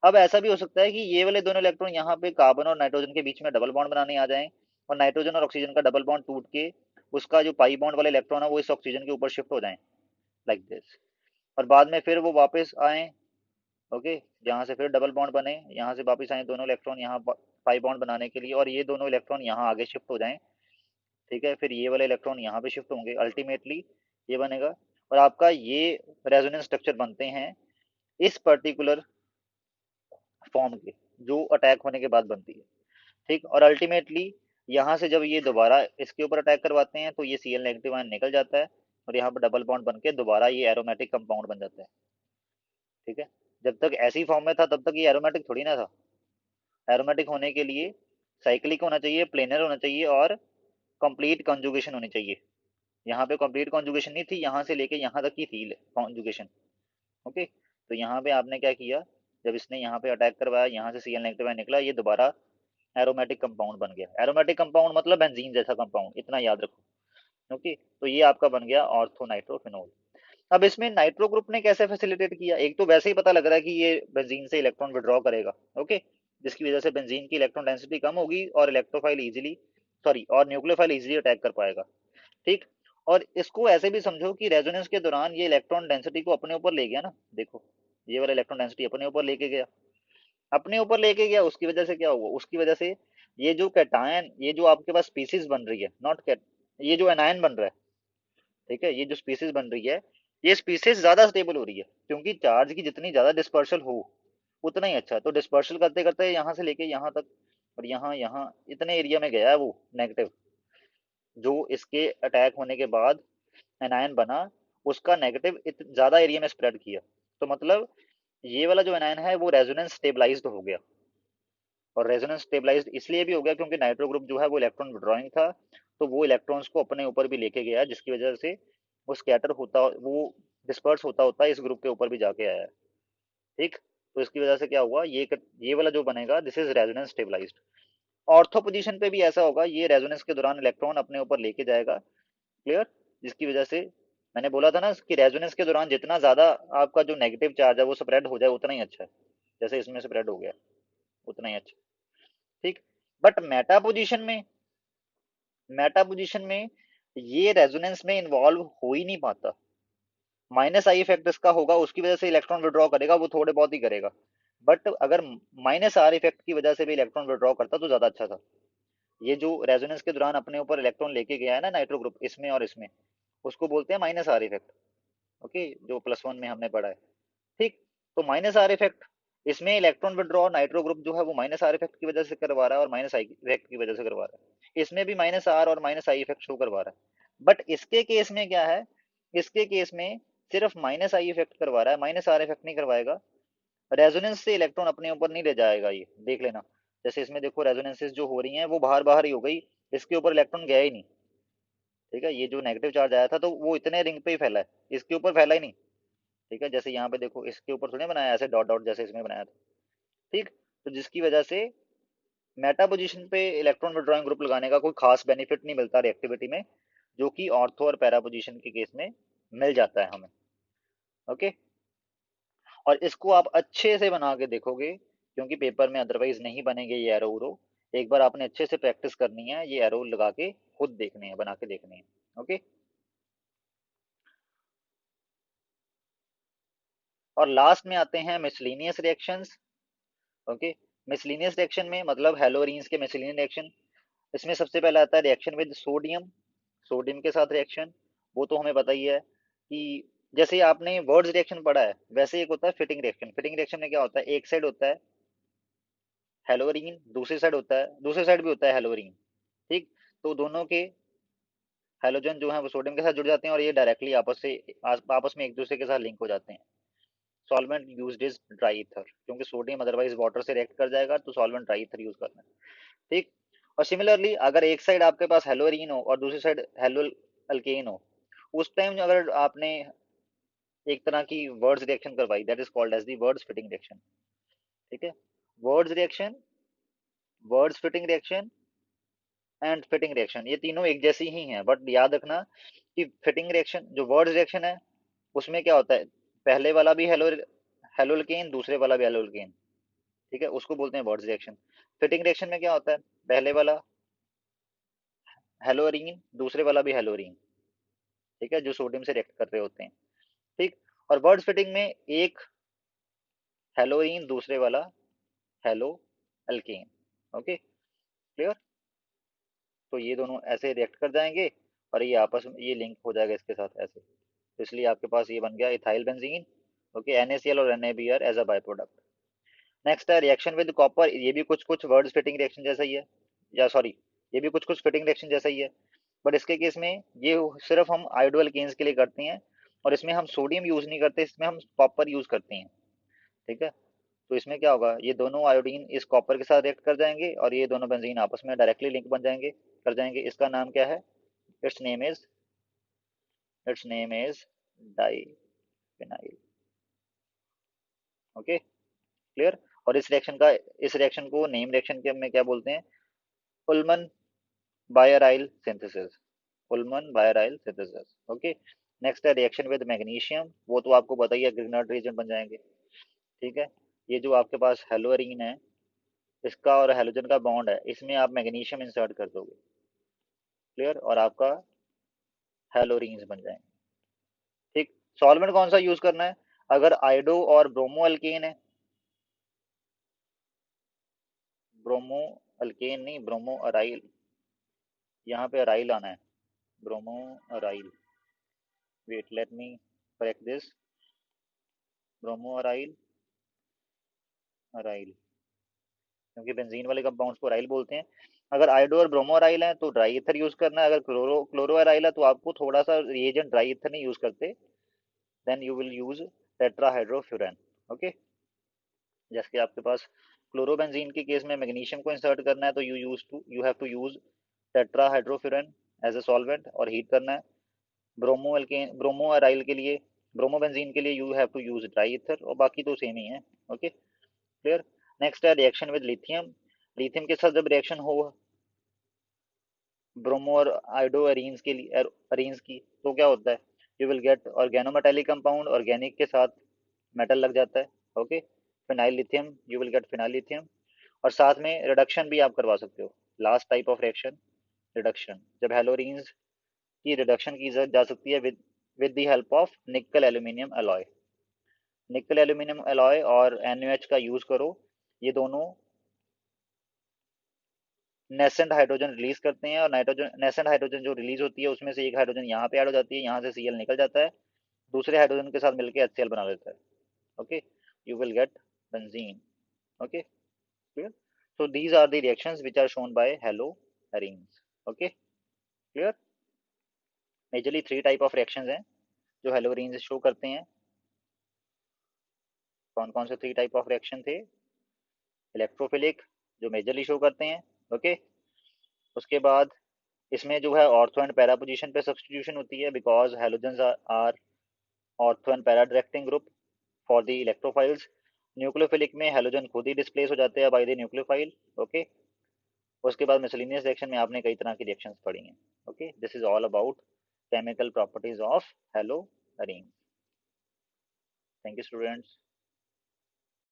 अब ऐसा भी हो सकता है कि ये वाले दोनों इलेक्ट्रॉन यहाँ पे कार्बन और नाइट्रोजन के बीच में डबल बॉन्ड बनाने आ जाएं, और नाइट्रोजन और ऑक्सीजन का डबल बॉन्ड टूट के उसका जो पाई बॉन्ड वाले इलेक्ट्रॉन है वो इस ऑक्सीजन के ऊपर शिफ्ट हो जाएं, लाइक दिस, और बाद में फिर वो वापस आए, ओके, जहाँ से फिर डबल बॉन्ड बने, यहाँ से वापस आए दोनों इलेक्ट्रॉन यहाँ पाई बॉन्ड बनाने के लिए, और ये दोनों इलेक्ट्रॉन यहाँ आगे शिफ्ट हो जाएं, ठीक है, फिर ये वाले इलेक्ट्रॉन यहाँ पे शिफ्ट होंगे, अल्टीमेटली ये बनेगा, और आपका ये रेजोनेंस स्ट्रक्चर बनते हैं इस पर्टिकुलर फॉर्म के, जो अटैक होने के बाद बनती है, ठीक। और अल्टीमेटली यहाँ से जब ये दोबारा इसके ऊपर अटैक करवाते हैं तो ये Cl नेगेटिव आयन निकल जाता है, और यहाँ पर डबल बॉन्ड बन के दोबारा ये एरोमेटिक कंपाउंड बन जाता है, ठीक है। जब तक ऐसी फॉर्म में था तब तक ये एरोमेटिक थोड़ी ना था। एरोमेटिक होने के लिए साइक्लिक होना चाहिए, प्लेनर होना चाहिए, और कंप्लीट कॉन्जुगेशन होनी चाहिए। यहाँ पे कंप्लीट कॉन्जुगेशन नहीं थी, यहाँ से लेके यहाँ तक की थी कॉन्जुगेशन, ओके। तो यहाँ पे आपने क्या किया, जब इसने यहाँ पे अटैक करवाया, यहाँ से Cl नेगेटिव आयन निकला, ये दोबारा एरोमेटिक कंपाउंड बन गया। एरोमेटिक कंपाउंड मतलब बेंजीन जैसा कंपाउंड, इतना याद रखो, ओके। तो ये आपका बन गया ऑर्थो नाइट्रोफिनोल। अब इसमें नाइट्रो ग्रुप ने कैसे फैसिलिटेट किया, एक तो वैसे ही पता लग रहा है कि ये बेंजीन से इलेक्ट्रॉन विड्रॉ करेगा, ओके, जिसकी वजह से बेंजीन की इलेक्ट्रॉन डेंसिटी कम होगी और इलेक्ट्रोफाइल इजीली सॉरी और न्यूक्लियोफाइल इजीली अटैक कर पाएगा, ठीक। और इसको ऐसे भी समझो कि रेजोनेंस के दौरान ये इलेक्ट्रॉन डेंसिटी को अपने ऊपर ले गया ना, देखो ये वाला इलेक्ट्रॉन डेंसिटी अपने ऊपर लेके गया, अपने ऊपर लेके गया, उसकी वजह से क्या हुआ, उसकी वजह से ये जो कैटायन, ये जो आपके पास स्पीसीज बन रही है, नॉट कैट, ये जो एनायन बन रहा है, ठीक है, ये जो स्पीसीज बन रही है, ये स्पीसीज ज्यादा स्टेबल हो रही है, क्योंकि चार्ज की जितनी ज्यादा डिस्पर्सल हो उतना ही अच्छा। तो डिस्पर्सल करते करते यहाँ से लेके यहाँ तक और यहाँ यहाँ इतने एरिया में गया है वो नेगेटिव, जो इसके अटैक होने के बाद एनायन बना, उसका नेगेटिव ज्यादा एरिया में स्प्रेड किया। तो मतलब ये वाला जो एनायन है वो रेजोनेंस स्टेबलाइज्ड हो गया, और रेजोनेंस स्टेबलाइज्ड इसलिए भी हो गया क्योंकि नाइट्रो ग्रुप जो है वो इलेक्ट्रॉन विड्रॉइंग था, तो वो इलेक्ट्रॉन्स को अपने ऊपर भी लेके गया, जिसकी वजह से वो स्कैटर होता, वो डिस्पर्स होता होता इस ग्रुप के ऊपर भी जाके आया है, ठीक। तो इसकी वजह से क्या हुआ, ये वाला जो बनेगा this is resonance stabilized. Ortho position पे भी ऐसा होगा, ये रेजोनेंस के दौरान इलेक्ट्रॉन अपने ऊपर लेके जाएगा, क्लियर, जिसकी वजह से मैंने बोला था ना कि रेजोनेंस के दौरान जितना ज्यादा आपका जो नेगेटिव चार्ज है वो स्प्रेड हो जाए उतना ही अच्छा है, जैसे इसमें स्प्रेड हो गया उतना ही अच्छा, ठीक। बट मेटा पोजीशन में ये रेजोनेंस में इन्वॉल्व हो ही नहीं पाता, माइनस आई इफेक्ट इसका होगा, उसकी वजह से इलेक्ट्रॉन विड्रॉ करेगा, वो थोड़े बहुत ही करेगा। बट अगर माइनस आर इफेक्ट की वजह से भी इलेक्ट्रॉन विड्रॉ करता तो ज्यादा अच्छा था। ये जो रेजोनेंस के दौरान अपने ऊपर इलेक्ट्रॉन लेके गया है ना नाइट्रो ग्रुप, इसमें और इसमें, उसको बोलते हैं माइनस आर इफेक्ट। ओके, जो +1 में हमने पढ़ा है। ठीक, तो माइनस आर इफेक्ट, इसमें इलेक्ट्रॉन विड्रॉ नाइट्रो ग्रुप जो है वो माइनस आर इफेक्ट की वजह से करवा रहा है और माइनस आई इफेक्ट की वजह से करवा रहा है। इसमें भी माइनस आर और माइनस आई इफेक्ट शो करवा रहा है, बट इसके केस में क्या है, इसके केस में सिर्फ माइनस आई इफेक्ट करवा रहा है, माइनस आर इफेक्ट नहीं करवाएगा। रेजोनेंस से इलेक्ट्रॉन अपने ऊपर नहीं ले जाएगा, ये देख लेना। जैसे इसमें देखो रेजोनेंसेस जो हो रही हैं वो बाहर बाहर ही हो गई, इसके ऊपर इलेक्ट्रॉन गया ही नहीं। ठीक है, ये जो नेगेटिव चार्ज आया था तो वो इतने रिंग पे ही फैला है, इसके ऊपर फैला ही नहीं। ठीक है, जैसे यहाँ पे देखो इसके ऊपर थोड़ी बनाया ऐसे डॉट डॉट जैसे इसमें बनाया था। ठीक, तो जिसकी वजह से मेटा पोजीशन पे इलेक्ट्रॉन विड्रॉइंग ग्रुप लगाने का कोई खास बेनिफिट नहीं मिलता रिएक्टिविटी में, जो कि ऑर्थो और पैरा पोजीशन के केस में मिल जाता है हमें। ओके, और इसको आप अच्छे से बना के देखोगे, क्योंकि पेपर में अदरवाइज नहीं बनेंगे ये एरो उरो। एक बार आपने अच्छे से प्रैक्टिस करनी है, ये एरो लगा के खुद देखने हैं, बना के देखने हैं। ओके, और लास्ट में आते हैं miscellaneous reactions. Okay, miscellaneous reaction में मतलब हेलोरीन्स के मिसलिनियस रिएक्शन। इसमें सबसे पहला आता है रिएक्शन विद सोडियम, सोडियम के साथ रिएक्शन। वो तो हमें पता ही है कि जैसे आपने वर्ड्स रिएक्शन पढ़ा है वैसे एक होता है फिटिंग रिएक्शन। फिटिंग रिएक्शन में क्या होता है, एक साइड होता है हेलोरीन, दूसरी साइड होता है, दूसरी साइड भी होता है हेलोरीन। ठीक, तो दोनों के हेलोजन जो है वो सोडियम के साथ जुड़ जाते हैं और ये डायरेक्टली आपस में एक दूसरे के साथ लिंक हो जाते हैं। Solvent used is dry ether, क्योंकि सोडियम अदरवाइज वाटर से रिएक्ट कर जाएगा, तो सॉल्वेंट ड्राई ईथर यूज करना है। ठीक, और सिमिलरली अगर एक साइड आपके पास हेलोरीन हो और दूसरी साइड हेलो अल्केन हो, उस टाइम अगर आपने एक तरह की वर्ड्स रिएक्शन करवाई, that is called as the Wurtz Fittig reaction. ठीक है, Wurtz reaction, Wurtz Fittig reaction and Fittig reaction, ये तीनों एक जैसी ही हैं, बट याद रखना कि फिटिंग रिएक्शन जो वर्ड्स रिएक्शन है उसमें क्या होता है, पहले वाला भी हेलोल्केन, दूसरे वाला भी हेलोल्केन। ठीक है, उसको बोलते हैं वर्ड्स रिएक्शन। फिटिंग रिएक्शन में क्या होता है, पहले वाला हेलोरीन, दूसरे वाला भी हेलोरीन। ठीक है, जो सोडियम से रिएक्ट कर रहे होते हैं। ठीक, और वर्ड्स फिटिंग में एक हेलोरीन, दूसरे वाला हेलो अल्केन। Okay, clear. तो ये दोनों ऐसे रिएक्ट कर जाएंगे और ये आपस में ये लिंक हो जाएगा इसके साथ ऐसे, तो इसलिए आपके पास ये बन गया इथाइल बेंजीन। ओके, NaCl और NaBr as a by product. Next है रिएक्शन विद कॉपर, ये भी कुछ कुछ वर्ड्स फिटिंग रिएक्शन जैसा ही है, या सॉरी, ये भी कुछ कुछ फिटिंग रिएक्शन जैसा ही है, बट इसके केस में ये सिर्फ हम आयोडो अल्केन्स के लिए करते हैं और इसमें हम सोडियम यूज नहीं करते, इसमें हम कॉपर यूज करते हैं। ठीक है, तो इसमें क्या होगा, ये दोनों आयोडीन इस कॉपर के साथ रिएक्ट कर जाएंगे और ये दोनों बेंजीन आपस में डायरेक्टली लिंक बन जाएंगे, कर जाएंगे। इसका नाम क्या है, its name is, its name is diphenyl. Okay, clear. और इस रिएक्शन को नेम रिएक्शन के में क्या बोलते हैं, Ullmann biaryl synthesis, Ullmann biaryl synthesis. Okay, next है रिएक्शन विद मैग्नीशियम, वो तो आपको पता ही है, ग्रिग्नार्ड रीजन बन जाएंगे। ठीक है, ये जो आपके पास हेलोअरीन है, इसका और हेलोजन का बॉन्ड है, इसमें आप मैग्नीशियम इंसर्ट कर दोगे, क्लियर, और आपका हेलोरीन्स बन जाएंगे। ठीक, सॉल्वेंट कौन सा यूज करना है, अगर आइडो और ब्रोमो अल्केन है, ब्रोमो अल्केन नहीं, ब्रोमो अराइल, यहाँ पे अराइल आना है, bromo aryl, wait let me correct this, bromo aryl, aryl, क्योंकि बेंजीन वाले कंपाउंड्स को अराइल बोलते हैं। अगर आयोडो और ब्रोमो अराइल है तो ड्राई ईथर यूज करना है, अगर क्लोरो अराइल है तो आपको थोड़ा सा रिएजेंट ड्राई ईथर नहीं यूज करते, then you will use tetrahydrofuran. Okay, जैसे कि आपके पास क्लोरोबेंजीन के केस में मैग्नीशियम को इंसर्ट करना है तो you have to use tetrahydrofuran as a solvent और हीट करना है। ब्रोमो अराइल के लिए, ब्रोमो बेंजीन के लिए you have to use dry ether, और बाकी तो सेम ही है। Okay, clear. नेक्स्ट है रिएक्शन विद लिथियम, लिथियम के साथ जब रिएक्शन हो ब्रोमो और आयोडो अरीन्स के लिए अरीन्स की, तो क्या होता है, you will gate organometallic compound, organic के साथ मेटल लग जाता है। Okay, phenyl lithium, you will gate phenyl lithium, और साथ में रिडक्शन भी आप करवा सकते हो। Last type of reaction, reduction, जब हेलोरीन्स की रिडक्शन की जा सकती है विद द हेल्प ऑफ निकल एल्यूमिनियम अलॉय, निकल एल्यूमिनियम अलॉय और NaOH का यूज करो, ये दोनों नेसेंट हाइड्रोजन रिलीज करते हैं, और नाइट्रोजन नेसेंट हाइड्रोजन जो रिलीज होती है उसमें से एक हाइड्रोजन यहाँ पे ऐड हो जाती है, यहाँ से Cl निकल जाता है, दूसरे हाइड्रोजन के साथ मिलकर HCl बना लेता है। Okay, you will get benzene. Okay, clear. So these are the reactions which are shown by haloarenes. Okay, clear. Majorly 3 type of reactions हैं जो हेलो एरीन्स शो करते हैं। कौन कौन से 3 टाइप ऑफ रिएक्शन थे? इलेक्ट्रोफिलिक, जो majorly show करते हैं। ओके, उसके बाद इसमें जो है ऑर्थो एंड पैरा पोजीशन पे सब्स्टिट्यूशन होती है, because halogens are ortho and para directing group for the electrophiles. Nucleophilic में हेलोजन खुद ही डिस्प्लेस हो जाते हैं बाय द न्यूक्लियोफाइल। ओके, उसके बाद मिसलिनियस रिएक्शन में आपने कई तरह की रिएक्शंस पढ़ी हैं। Okay, this is all about chemical properties of hello arene. Thank you students.